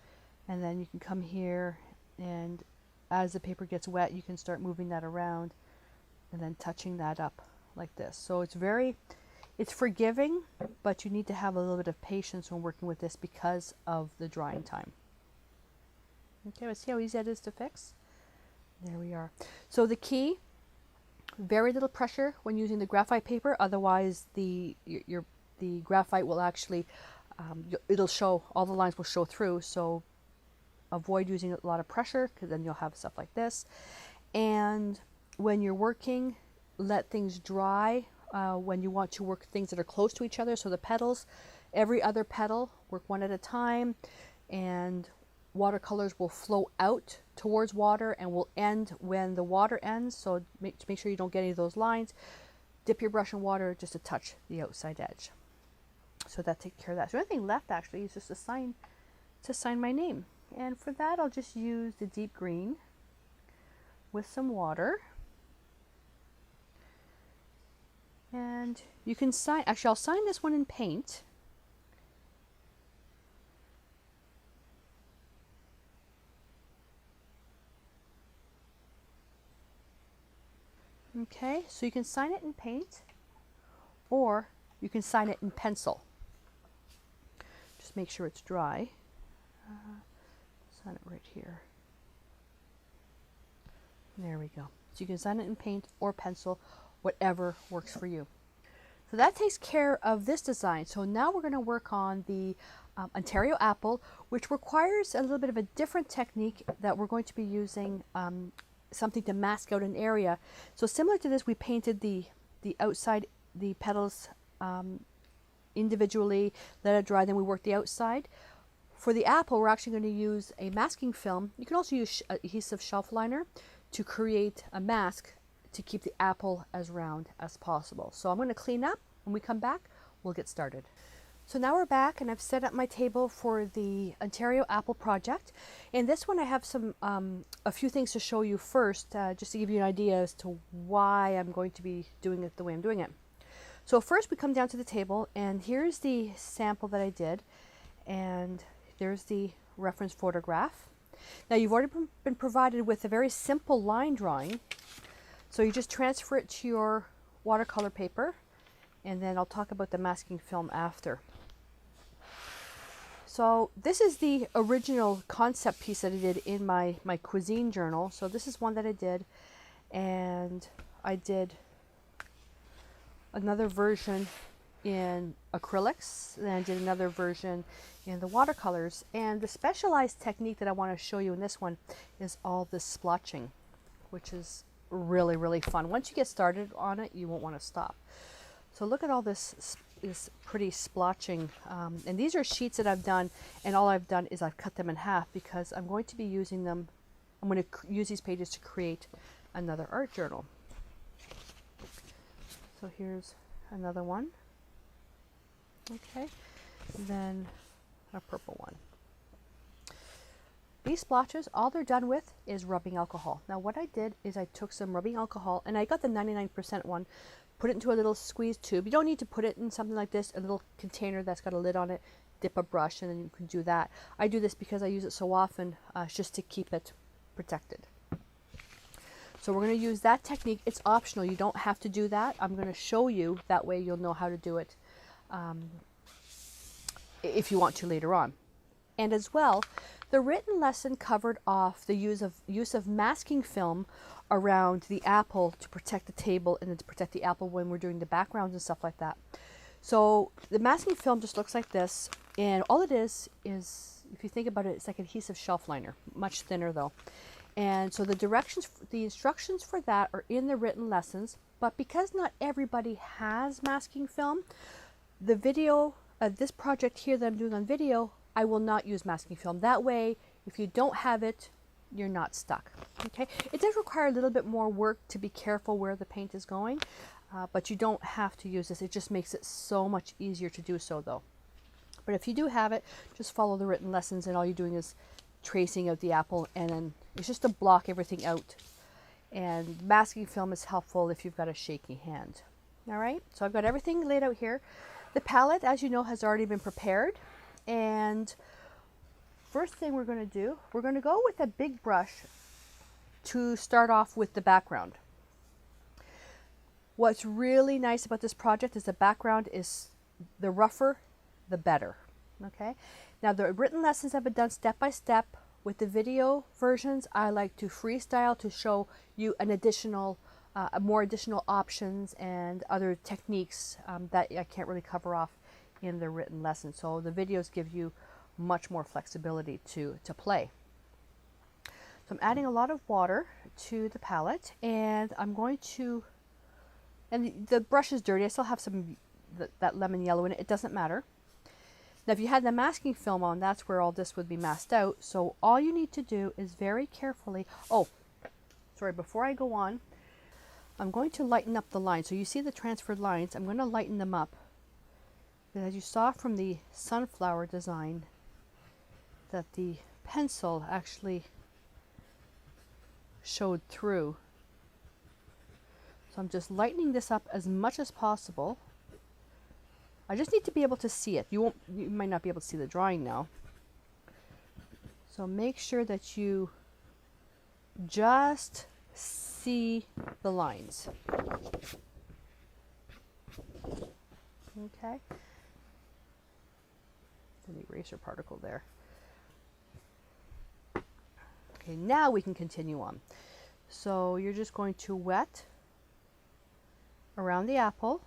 and then you can come here, and as the paper gets wet, you can start moving that around, and then touching that up like this. So it's forgiving, but you need to have a little bit of patience when working with this because of the drying time. Okay, let's see how easy that is to fix. There we are. So the key, very little pressure when using the graphite paper, otherwise the graphite will actually, it'll show, all the lines will show through, so avoid using a lot of pressure because then you'll have stuff like this. And when you're working, let things dry. When you want to work things that are close to each other, so the petals, every other petal, work one at a time, and watercolors will flow out towards water and will end when the water ends, so make sure you don't get any of those lines. Dip your brush in water just to touch the outside edge. So that takes care of that. So the only thing left actually is just to sign my name, and for that I'll just use the deep green with some water. And you can sign, actually I'll sign this one in paint. Okay, so you can sign it in paint or you can sign it in pencil. Just make sure it's dry. Sign it right here. There we go. So you can sign it in paint or pencil, whatever works for you. So that takes care of this design. So now we're going to work on the Ontario apple, which requires a little bit of a different technique that we're going to be using something to mask out an area. So similar to this, we painted the outside, the petals individually, let it dry, then we worked the outside. For the apple, we're actually going to use a masking film. You can also use adhesive shelf liner to create a mask to keep the apple as round as possible. So I'm going to clean up. When we come back, we'll get started. So now we're back and I've set up my table for the Ontario apple project. In this one I have some a few things to show you first, just to give you an idea as to why I'm going to be doing it the way I'm doing it. So first we come down to the table and here's the sample that I did, and there's the reference photograph. Now you've already been provided with a very simple line drawing, so you just transfer it to your watercolor paper, and then I'll talk about the masking film after. So this is the original concept piece that I did in my cuisine journal. So this is one that I did, and I did another version in acrylics, then I did another version in the watercolors. And the specialized technique that I want to show you in this one is all this splotching, which is really, really fun. Once you get started on it, you won't want to stop. So look at all this pretty splotching, and these are sheets that I've done, and all I've done is I've cut them in half because I'm going to be using them. I'm going to use these pages to create another art journal. So here's another one. Okay, then a purple one. These splotches, all they're done with is rubbing alcohol. Now what I did is I took some rubbing alcohol, and I got the 99% one, put it into a little squeeze tube. You don't need to put it in something like this, a little container that's got a lid on it, dip a brush, and then you can do that. I do this because I use it so often, just to keep it protected. So we're going to use that technique. It's optional. You don't have to do that. I'm going to show you. That way you'll know how to do it if you want to later on. And as well, the written lesson covered off the use of masking film around the apple to protect the table and then to protect the apple when we're doing the backgrounds and stuff like that. So the masking film just looks like this, and all it is, if you think about it, it's like adhesive shelf liner, much thinner though. And so the instructions for that are in the written lessons, but because not everybody has masking film, the video, this project here that I'm doing on video, I will not use masking film. That way, if you don't have it, you're not stuck. Okay, it does require a little bit more work to be careful where the paint is going, but you don't have to use this. It just makes it so much easier to do so though. But if you do have it, just follow the written lessons, and all you're doing is tracing out the apple, and then it's just to block everything out. And masking film is helpful if you've got a shaky hand. All right, so I've got everything laid out here. The palette, as you know, has already been prepared. And first thing we're going to do, we're going to go with a big brush to start off with the background. What's really nice about this project is the background is the rougher, the better. Okay. Now the written lessons have been done step by step. With the video versions, I like to freestyle to show you an additional, more additional options and other techniques that I can't really cover off in the written lesson. So the videos give you much more flexibility to play. So I'm adding a lot of water to the palette, and I'm going to, and the brush is dirty. I still have some that lemon yellow in it. It doesn't matter. Now if you had the masking film on, that's where all this would be masked out. So all you need to do is very carefully, oh, sorry, before I go on, I'm going to lighten up the lines. So you see the transferred lines, I'm going to lighten them up. Because as you saw from the sunflower design, that the pencil actually showed through. So I'm just lightening this up as much as possible. I just need to be able to see it. You might not be able to see the drawing now. So make sure that you just see the lines. Okay. An eraser particle there. Okay, now we can continue on. So you're just going to wet around the apple,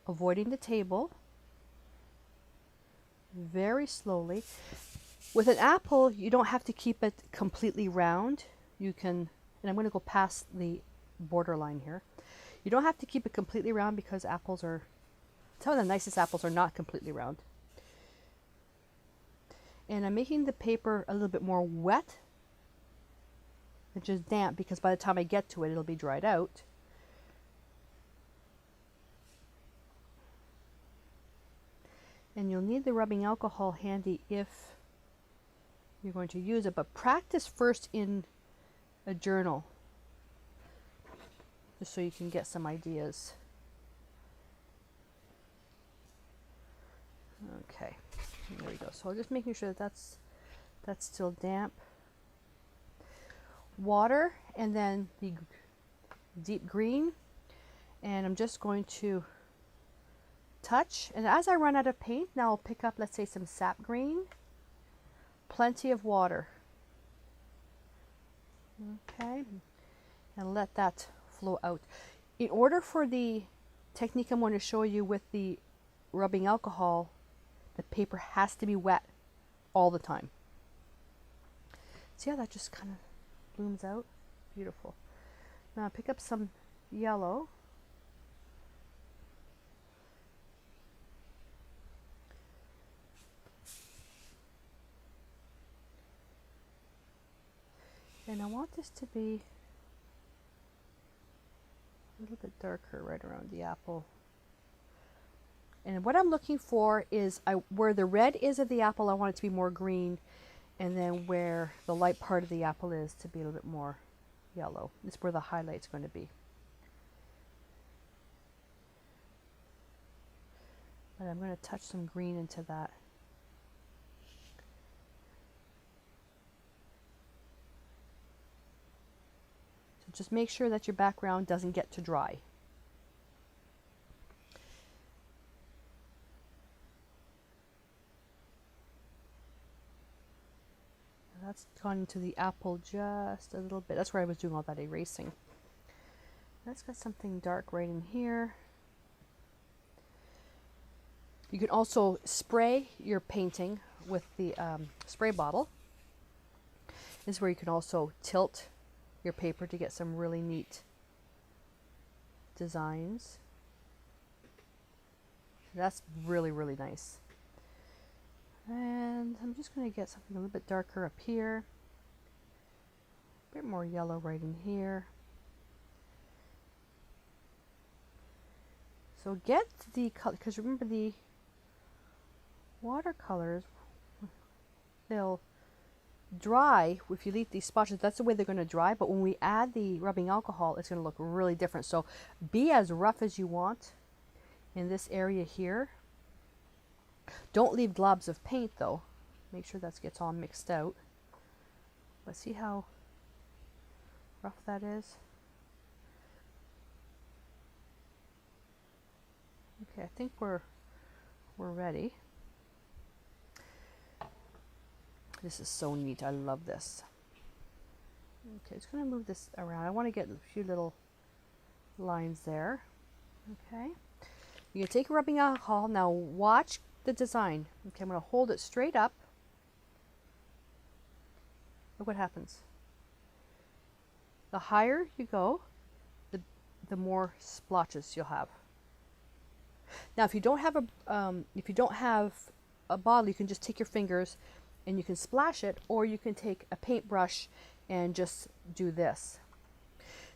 avoiding the table, very slowly. With an apple, you don't have to keep it completely round. You can, and I'm going to go past the borderline here. You don't have to keep it completely round because apples are, some of the nicest apples are not completely round. And I'm making the paper a little bit more wet than just damp, because by the time I get to it, it'll be dried out. And you'll need the rubbing alcohol handy if you're going to use it, but practice first in a journal, just so you can get some ideas. Okay, there we go. So just making sure that that's still damp. Water, and then the deep green, and I'm just going to touch, and as I run out of paint, now I'll pick up, let's say, some sap green, plenty of water. Okay, and let that flow out. In order for the technique I'm going to show you with the rubbing alcohol, the paper has to be wet all the time. See how that just kind of blooms out? Beautiful. Now pick up some yellow. And I want this to be a little bit darker right around the apple. And what I'm looking for is where the red is of the apple, I want it to be more green. And then where the light part of the apple is to be a little bit more yellow. It's where the highlight's going to be. But I'm going to touch some green into that. So just make sure that your background doesn't get too dry. That's gone into the apple just a little bit. That's where I was doing all that erasing. That's got something dark right in here. You can also spray your painting with the spray bottle. This is where you can also tilt your paper to get some really neat designs. That's really, really nice. And I'm just going to get something a little bit darker up here. A bit more yellow right in here. So get the color, because remember the watercolors, they'll dry if you leave these spotches. That's the way they're going to dry, but when we add the rubbing alcohol, it's going to look really different. So be as rough as you want in this area here. Don't leave globs of paint though. Make sure that gets all mixed out. But see how rough that is? Okay, I think we're ready. This is so neat. I love this. Okay, just going to move this around. I want to get a few little lines there. Okay. You can take rubbing alcohol. Now watch the design. Okay, I'm going to hold it straight up. Look what happens. The higher you go, the more splotches you'll have. Now, if you don't have a bottle, you can just take your fingers and you can splash it, or you can take a paintbrush and just do this.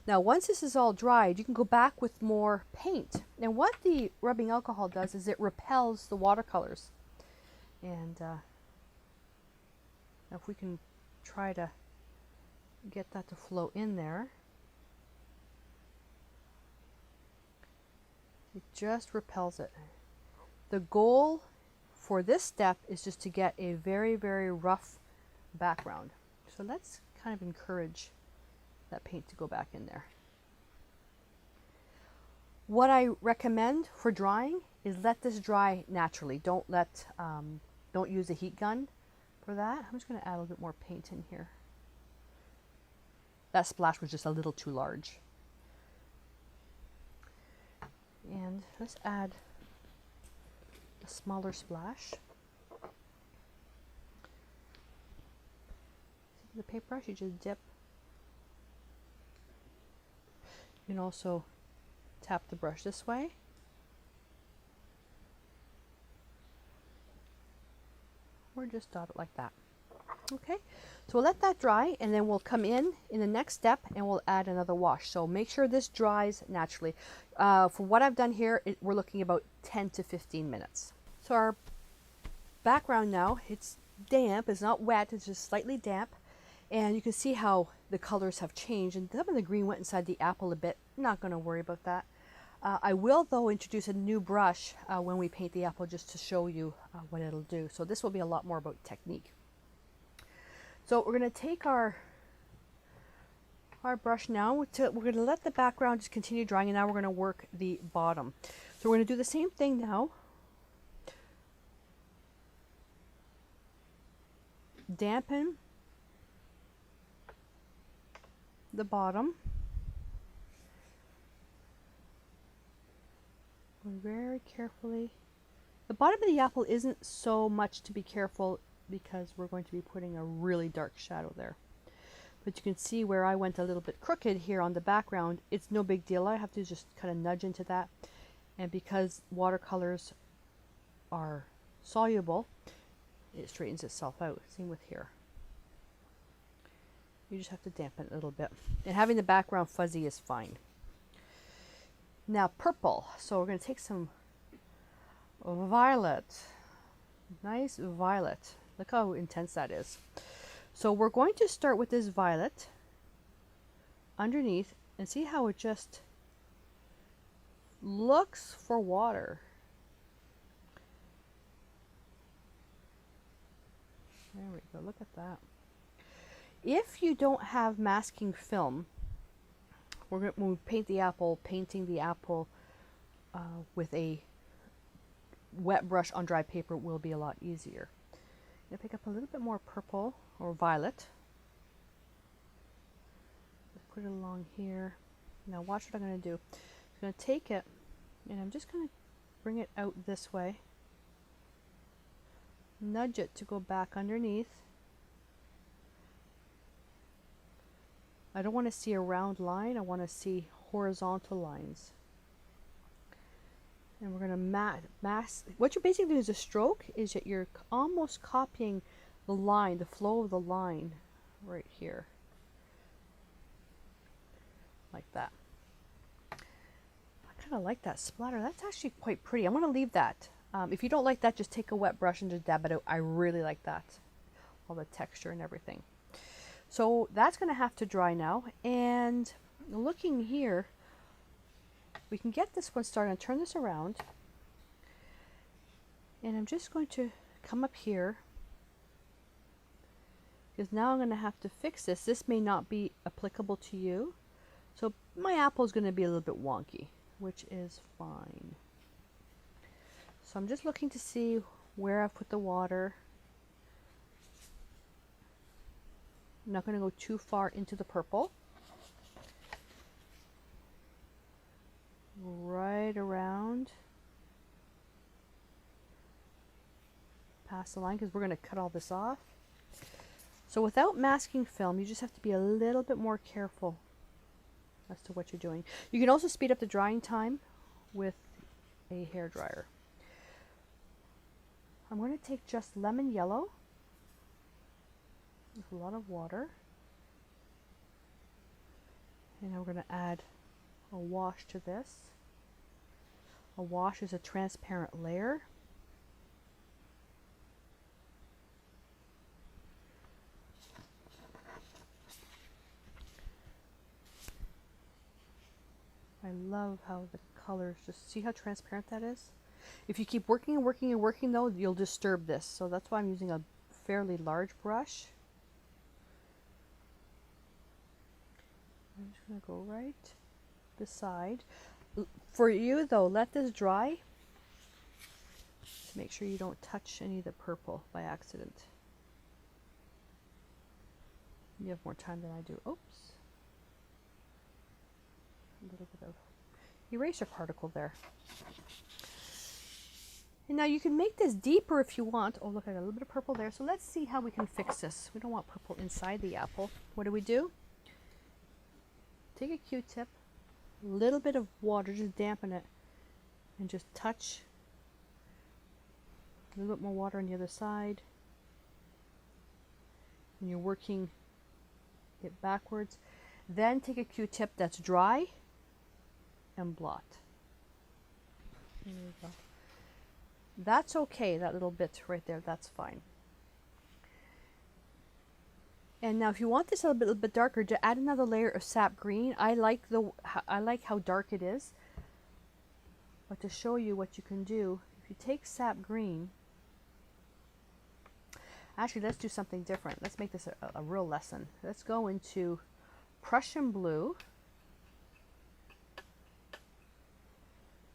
Now, once this is all dried, you can go back with more paint. And what the rubbing alcohol does is it repels the watercolors. And now if we can try to get that to flow in there. It just repels it. The goal for this step is just to get a very, very rough background. So let's kind of encourage that paint to go back in there. What I recommend for drying is let this dry naturally. Don't use a heat gun for that. I'm just going to add a little bit more paint in here. That splash was just a little too large. And let's add a smaller splash. See the paintbrush, you just dip. You can also tap the brush this way. Or just dot it like that. Okay, so we'll let that dry, and then we'll come in the next step and we'll add another wash. So make sure this dries naturally. For what I've done here, we're looking about 10 to 15 minutes. So our background now, it's damp, it's not wet, it's just slightly damp. And you can see how the colors have changed, and some of the green went inside the apple a bit. Not going to worry about that. I will, though, introduce a new brush when we paint the apple, just to show you what it'll do. So this will be a lot more about technique. So we're going to take our brush now. We're going to let the background just continue drying, and now we're going to work the bottom. So we're going to do the same thing now. Dampen the bottom. Very carefully. The bottom of the apple isn't so much to be careful because we're going to be putting a really dark shadow there. But you can see where I went a little bit crooked here on the background. It's no big deal. I have to just kind of nudge into that. And because watercolors are soluble, it straightens itself out. Same with here. You just have to dampen it a little bit. And having the background fuzzy is fine. Now purple. So we're going to take some violet. Nice violet. Look how intense that is. So we're going to start with this violet underneath and see how it just looks for water. There we go. Look at that. If you don't have masking film, when we paint the apple, painting the apple with a wet brush on dry paper will be a lot easier. I'm going to pick up a little bit more purple or violet. Put it along here. Now watch what I'm going to do. I'm going to take it and I'm just going to bring it out this way. Nudge it to go back underneath. I don't want to see a round line. I want to see horizontal lines. And we're going to mask. What you're basically doing is a stroke, is that you're almost copying the line, the flow of the line right here. Like that. I kind of like that splatter. That's actually quite pretty. I'm going to leave that. If you don't like that, just take a wet brush and just dab it out. I really like that. All the texture and everything. So that's going to have to dry now. And looking here, we can get this one started and turn this around. And I'm just going to come up here, because now I'm going to have to fix this. This may not be applicable to you. So my apple is going to be a little bit wonky, which is fine. So I'm just looking to see where I've put the water. I'm not going to go too far into the purple. Right around past the line, because we're going to cut all this off. So without masking film, you just have to be a little bit more careful as to what you're doing. You can also speed up the drying time with a hairdryer. I'm going to take just lemon yellow with a lot of water, and now we're going to add a wash to this. A wash is a transparent layer. I love how the colors, just see how transparent that is. If you keep working and working and working though, you'll disturb this. So that's why I'm using a fairly large brush. I'm just going to go right beside. For you though, let this dry to make sure you don't touch any of the purple by accident. You have more time than I do. Oops. A little bit of eraser particle there. And now you can make this deeper if you want. Oh, look, I got a little bit of purple there. So let's see how we can fix this. We don't want purple inside the apple. What do? Take a Q-tip, a little bit of water, just dampen it, and just touch. A little bit more water on the other side. And you're working it backwards. Then take a Q-tip that's dry and blot. There you go. That's okay, that little bit right there, that's fine. And now if you want this a little bit darker, to add another layer of sap green. I like how dark it is. But to show you what you can do, if you take sap green, actually let's do something different. Let's make this a real lesson. Let's go into Prussian blue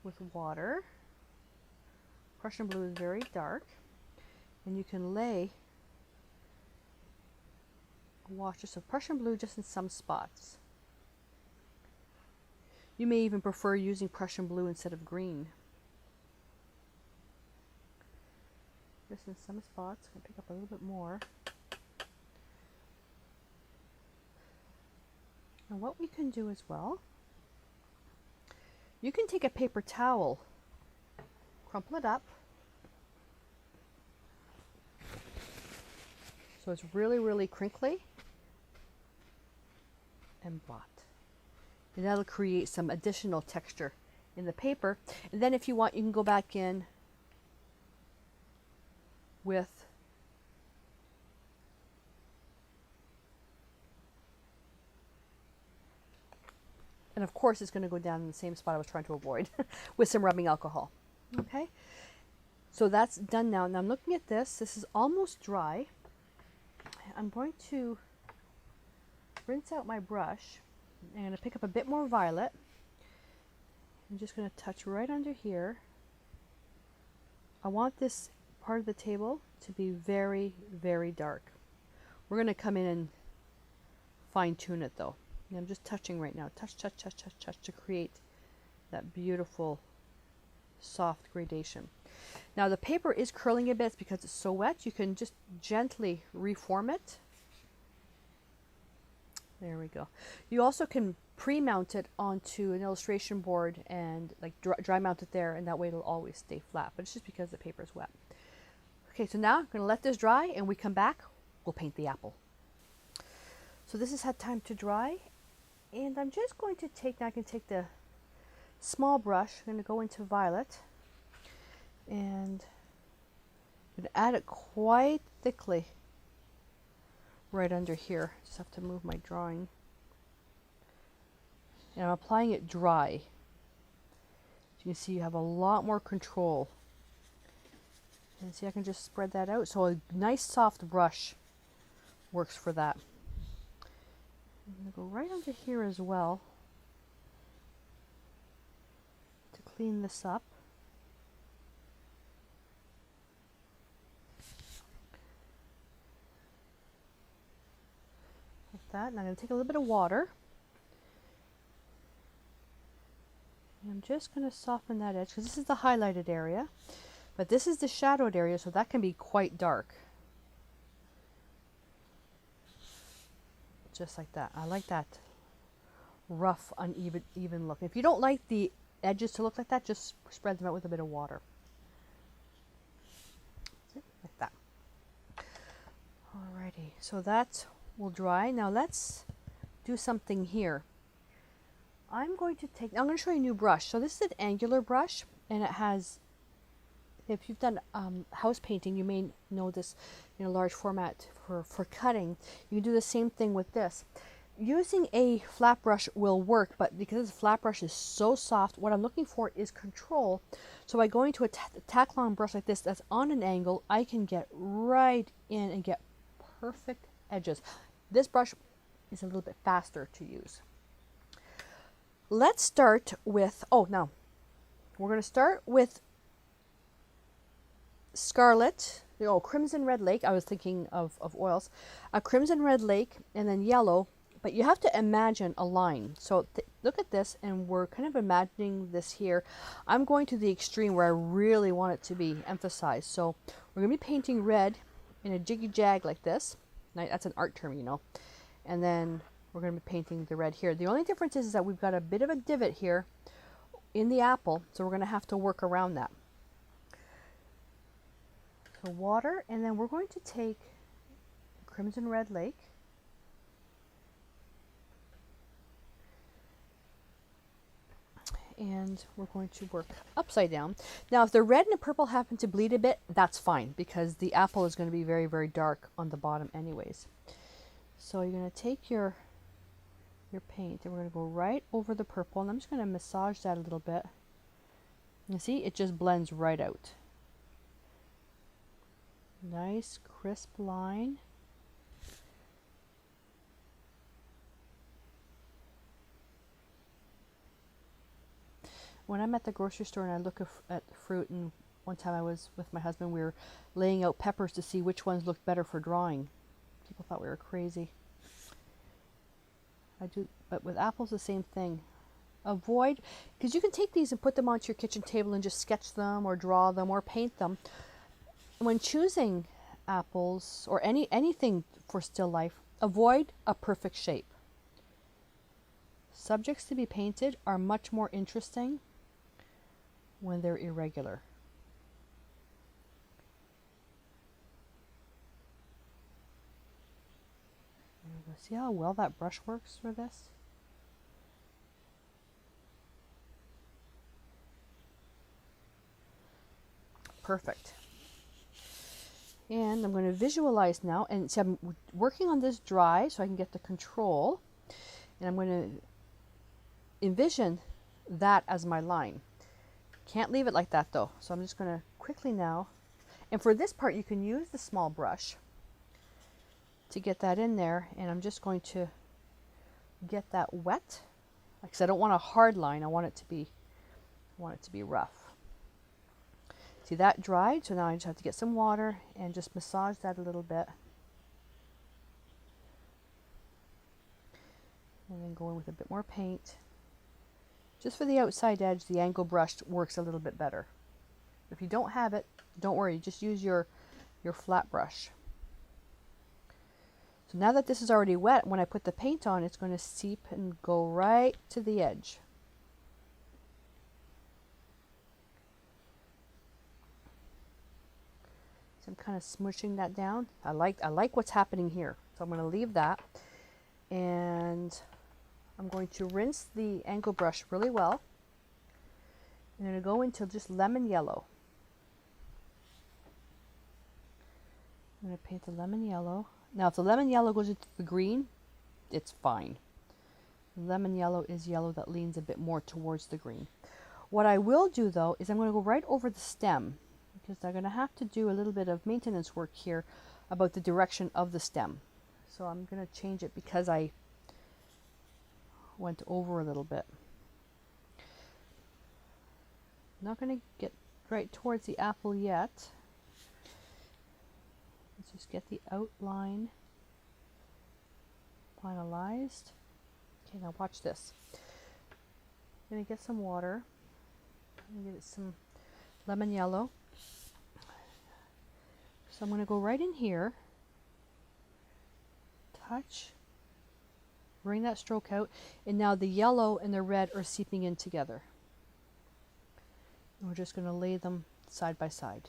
with water. Prussian blue is very dark, and you can lay washes of Prussian blue just in some spots. You may even prefer using Prussian blue instead of green. Just in some spots. I'm going to pick up a little bit more. And what we can do as well, you can take a paper towel, crumple it up, so it's really, really crinkly, and blot. And that'll create some additional texture in the paper. And then if you want, you can go back in with and of course it's going to go down in the same spot I was trying to avoid with some rubbing alcohol. Okay, so that's done now. Now I'm looking at this. This is almost dry. I'm going to rinse out my brush. I'm going to pick up a bit more violet. I'm just going to touch right under here. I want this part of the table to be very, very dark. We're going to come in and fine tune it though. And I'm just touching right now. Touch, touch, touch, touch, touch to create that beautiful soft gradation. Now the paper is curling a bit because it's so wet. You can just gently reform it. There we go. You also can pre-mount it onto an illustration board and like dry mount it there, and that way it'll always stay flat, but it's just because the paper is wet. Okay, so now I'm going to let this dry, and we come back, we'll paint the apple. So this has had time to dry, and I'm just going to take, now I can take the small brush, I'm going to go into violet, and I'm going to add it quite thickly right under here. Just have to move my drawing. And I'm applying it dry. As you can see, you have a lot more control. And see, I can just spread that out. So a nice soft brush works for that. I'm going to go right under here as well to clean this up. Like that. And I'm going to take a little bit of water. And I'm just going to soften that edge because this is the highlighted area. But this is the shadowed area, so that can be quite dark. Just like that. I like that rough, uneven look. If you don't like the edges to look like that, just spread them out with a bit of water. Like that. Alrighty, so that will dry. Now let's do something here. I'm going to show you a new brush. So this is an angular brush, and it has, if you've done house painting, you may know this in a large format for cutting. You can do the same thing with this. Using a flat brush will work, but because the flat brush is so soft, what I'm looking for is control. So by going to a tack-along brush like this that's on an angle, I can get right in and get perfect edges. This brush is a little bit faster to use. let's start with, oh, now we're going to start with scarlet, crimson red lake. I was thinking of oils. A crimson red lake and then yellow, but you have to imagine a line. So look at this, and we're kind of imagining this here. I'm going to the extreme where I really want it to be emphasized. So we're going to be painting red in a jiggy jag like this. Now, that's an art term, you know. And then we're going to be painting the red here. The only difference is that we've got a bit of a divot here in the apple, so we're going to have to work around that. So water, and then we're going to take crimson red lake, and we're going to work upside down. Now if the red and the purple happen to bleed a bit, that's fine, because the apple is going to be very, very dark on the bottom anyways. So you're going to take your paint, and we're going to go right over the purple, and I'm just going to massage that a little bit. You see, it just blends right out. Nice crisp line. When I'm at the grocery store and I look at fruit, and one time I was with my husband, we were laying out peppers to see which ones looked better for drawing. People thought we were crazy. I do, but with apples the same thing. Avoid, because you can take these and put them onto your kitchen table and just sketch them or draw them or paint them. When choosing apples or anything for still life, avoid a perfect shape. Subjects to be painted are much more interesting when they're irregular. See how well that brush works for this? Perfect. And I'm going to visualize now, and so I'm working on this dry so I can get the control, and I'm going to envision that as my line. Can't leave it like that though, so I'm just going to quickly now, and for this part you can use the small brush to get that in there, and I'm just going to get that wet, because I don't want a hard line. I want it to be rough. See, that dried, so now I just have to get some water and just massage that a little bit, and then go in with a bit more paint. Just for the outside edge, the angle brush works a little bit better. If you don't have it, don't worry, just use your flat brush. So now that this is already wet, when I put the paint on, it's going to seep and go right to the edge. So I'm kind of smushing that down. I like what's happening here. So I'm going to leave that, and I'm going to rinse the angle brush really well. I'm going to go into just lemon yellow. I'm going to paint the lemon yellow. Now, if the lemon yellow goes into the green, it's fine. Lemon yellow is yellow that leans a bit more towards the green. What I will do, though, is I'm going to go right over the stem, because I'm going to have to do a little bit of maintenance work here about the direction of the stem. So I'm going to change it because I went over a little bit. I'm not going to get right towards the apple yet. Let's just get the outline finalized. Okay, now watch this. I'm going to get some water. I'm going to get some lemon yellow. So I'm going to go right in here, touch, bring that stroke out, and now the yellow and the red are seeping in together. And we're just going to lay them side by side.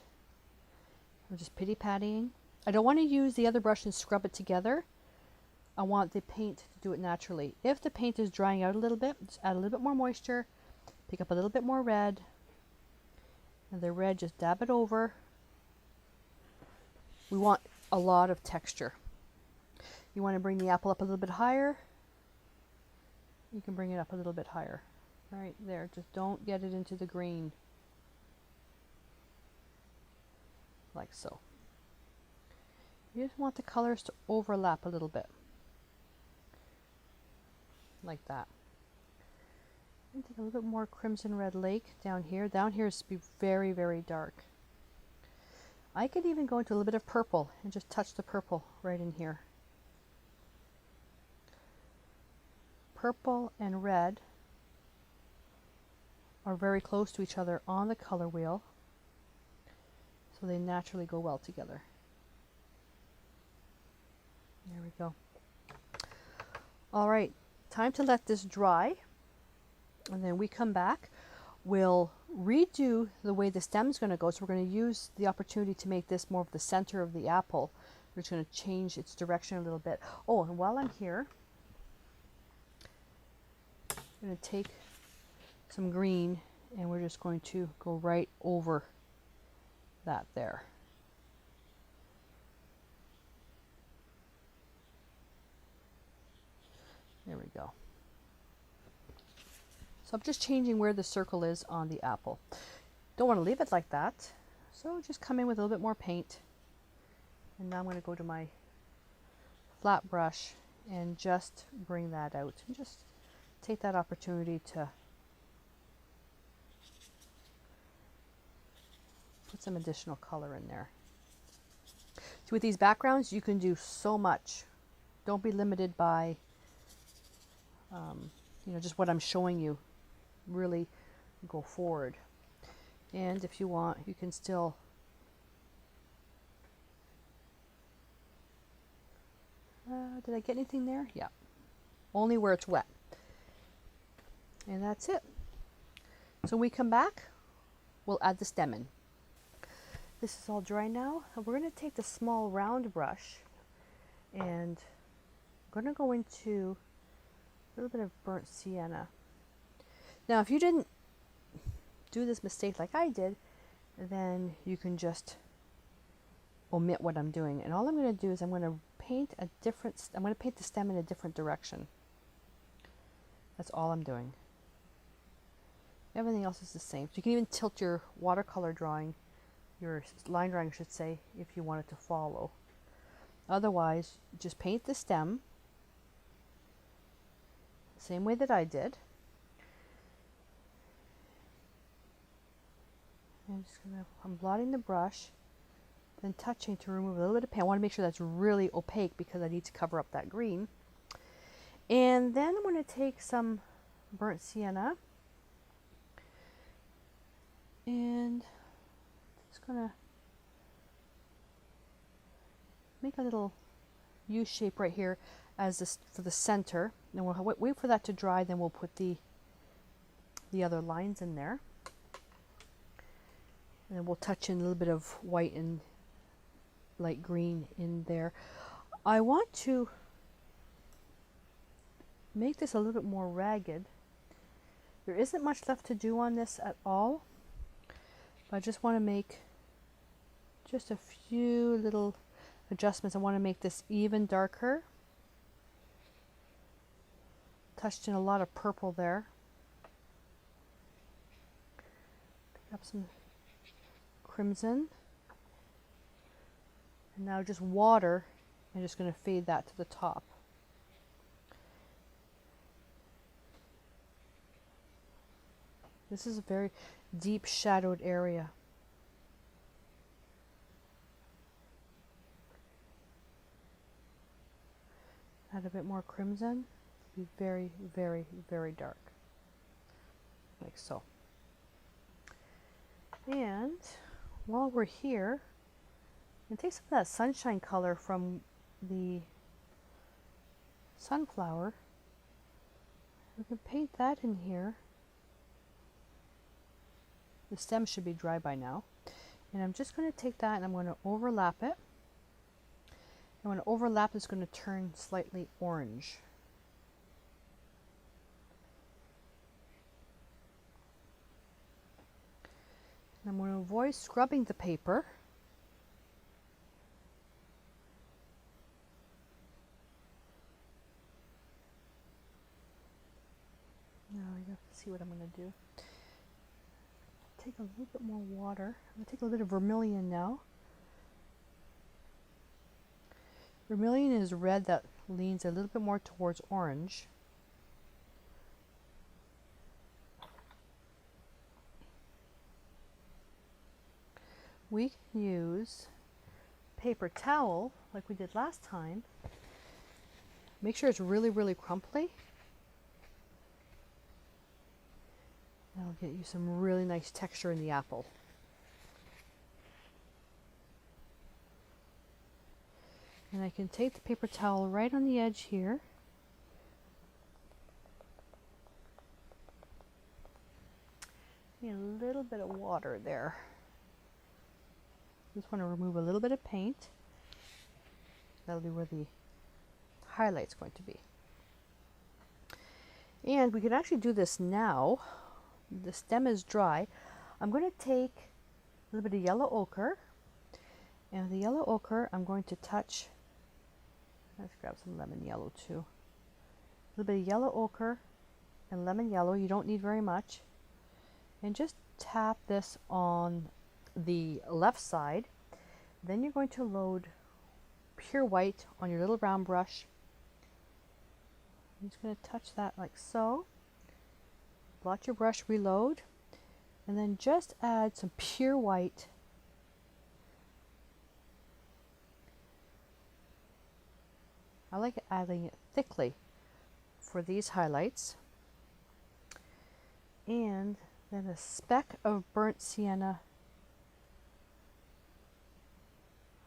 We're just pity-pattying. I don't want to use the other brush and scrub it together. I want the paint to do it naturally. If the paint is drying out a little bit, just add a little bit more moisture, pick up a little bit more red, and the red, just dab it over. We want a lot of texture. You want to bring the apple up a little bit higher. You can bring it up a little bit higher. Right there. Just don't get it into the green. Like so. You just want the colors to overlap a little bit. Like that. I'm going to take a little bit more Crimson Red Lake down here. Down here is to be very, very dark. I could even go into a little bit of purple and just touch the purple right in here. Purple and red are very close to each other on the color wheel, so they naturally go well together. There we go. All right, time to let this dry, and then we come back. We'll redo the way the stem's going to go, so we're going to use the opportunity to make this more of the center of the apple. We're just going to change its direction a little bit. Oh, and while I'm here, I'm going to take some green and we're just going to go right over that there. There we go. So I'm just changing where the circle is on the apple. Don't want to leave it like that, so just come in with a little bit more paint. And now I'm going to go to my flat brush and just bring that out and just take that opportunity to put some additional color in there. So with these backgrounds, you can do so much. Don't be limited by just what I'm showing you. Really go forward. And if you want, you can still did I get anything there? Yeah. Only where it's wet. And that's it. So when we come back, we'll add the stem in. This is all dry now. We're going to take the small round brush and I'm going to go into a little bit of burnt sienna. Now, if you didn't do this mistake like I did, then you can just omit what I'm doing. And all I'm going to do is I'm going to paint the stem in a different direction. That's all I'm doing. Everything else is the same. So you can even tilt your watercolor drawing, your line drawing I should say, if you want it to follow. Otherwise, just paint the stem same way that I did. I'm blotting the brush, then touching to remove a little bit of paint. I want to make sure that's really opaque because I need to cover up that green. And then I'm going to take some burnt sienna and just going to make a little U shape right here as this for the center. And we'll wait for that to dry, then we'll put the other lines in there. And then we'll touch in a little bit of white and light green in there. I want to make this a little bit more ragged. There isn't much left to do on this at all, but I just want to make just a few little adjustments. I want to make this even darker. Touched in a lot of purple there. Pick up some crimson. And now just water. I'm just going to fade that to the top. This is a very deep shadowed area. Add a bit more crimson. Be very, very, very dark. Like so. And while we're here, I'm going to take some of that sunshine color from the sunflower. We can paint that in here. The stem should be dry by now. And I'm just going to take that and I'm going to overlap it. And when I overlap, it's going to turn slightly orange. And I'm going to avoid scrubbing the paper. Now you have to see what I'm going to do. Take a little bit more water. I'm going to take a little bit of vermilion now. Vermilion is red that leans a little bit more towards orange. we can use paper towel like we did last time. Make sure it's really, really crumply. That'll get you some really nice texture in the apple. And I can take the paper towel right on the edge here. Need a little bit of water there. Just want to remove a little bit of paint. That'll be where the highlight's going to be. And we can actually do this now. The stem is dry. I'm going to take a little bit of yellow ochre, and with the yellow ochre I'm going to touch, let's grab some lemon yellow too. A little bit of yellow ochre and lemon yellow, you don't need very much, and just tap this on the left side. Then you're going to load pure white on your little round brush. I'm just going to touch that like so. Blot your brush, reload, and then just add some pure white. I like adding it thickly for these highlights. And then a speck of burnt sienna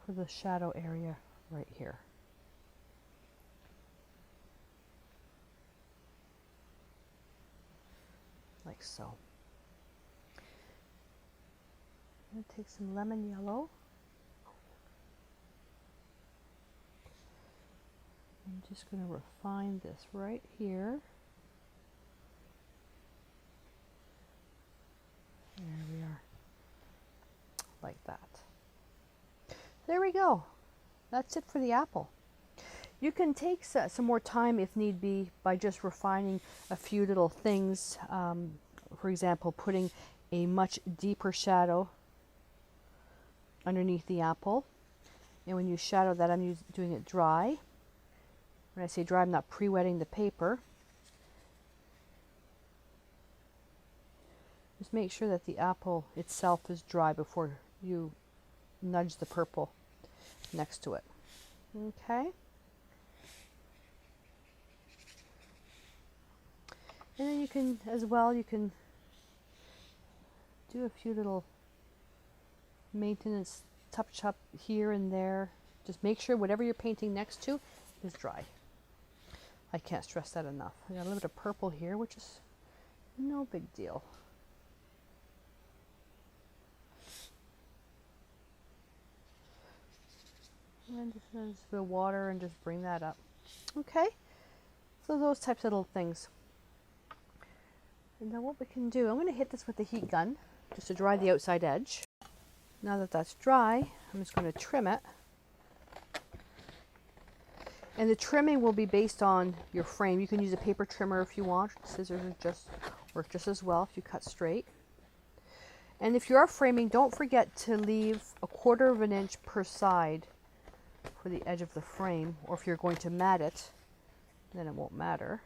for the shadow area right here. Like so. I'm going to take some lemon yellow. I'm just going to refine this right here. There we are. Like that. There we go. That's it for the apple. You can take some more time if need be by just refining a few little things. For example, putting a much deeper shadow underneath the apple. And when you shadow that, I'm doing it dry. When I say dry, I'm not pre-wetting the paper. Just make sure that the apple itself is dry before you nudge the purple next to it. Okay. And then you can, as well, you can do a few little maintenance touch up here and there. Just make sure whatever you're painting next to is dry. I can't stress that enough. I got a little bit of purple here, which is no big deal. And just a bit of water and just bring that up. Okay, so those types of little things. And then what we can do, I'm going to hit this with the heat gun just to dry the outside edge. Now that that's dry, I'm just going to trim it. And the trimming will be based on your frame. You can use a paper trimmer if you want. Scissors work just as well if you cut straight. And if you are framing, don't forget to leave 1/4 of an inch per side for the edge of the frame, or if you're going to mat it, then it won't matter.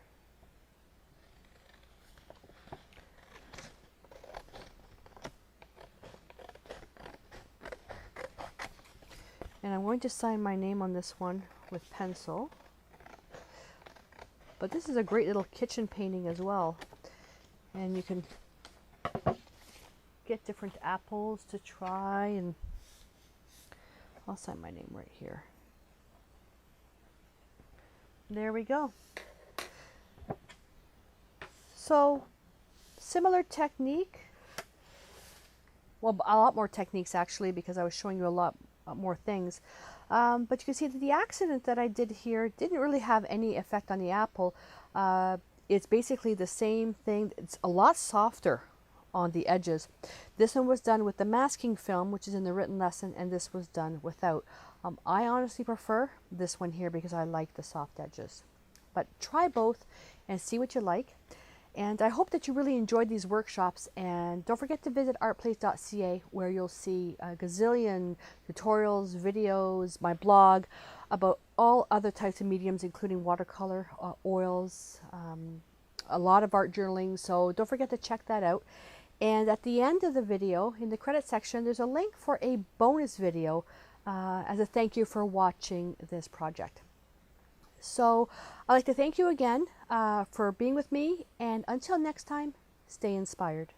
And I'm going to sign my name on this one with pencil. But this is a great little kitchen painting as well. And you can get different apples to try, and I'll sign my name right here. There we go. So, similar technique. Well, a lot more techniques actually, because I was showing you a lot more things. But you can see that the accident that I did here didn't really have any effect on the apple. It's basically the same thing. It's a lot softer on the edges. This one was done with the masking film, which is in the written lesson, and this was done without. I honestly prefer this one here because I like the soft edges. But try both and see what you like. And I hope that you really enjoyed these workshops, and don't forget to visit artplace.ca, where you'll see a gazillion tutorials, videos, my blog about all other types of mediums, including watercolor, oils, a lot of art journaling. So don't forget to check that out. And at the end of the video, in the credit section, there's a link for a bonus video as a thank you for watching this project. So I'd like to thank you again for being with me, and until next time, stay inspired.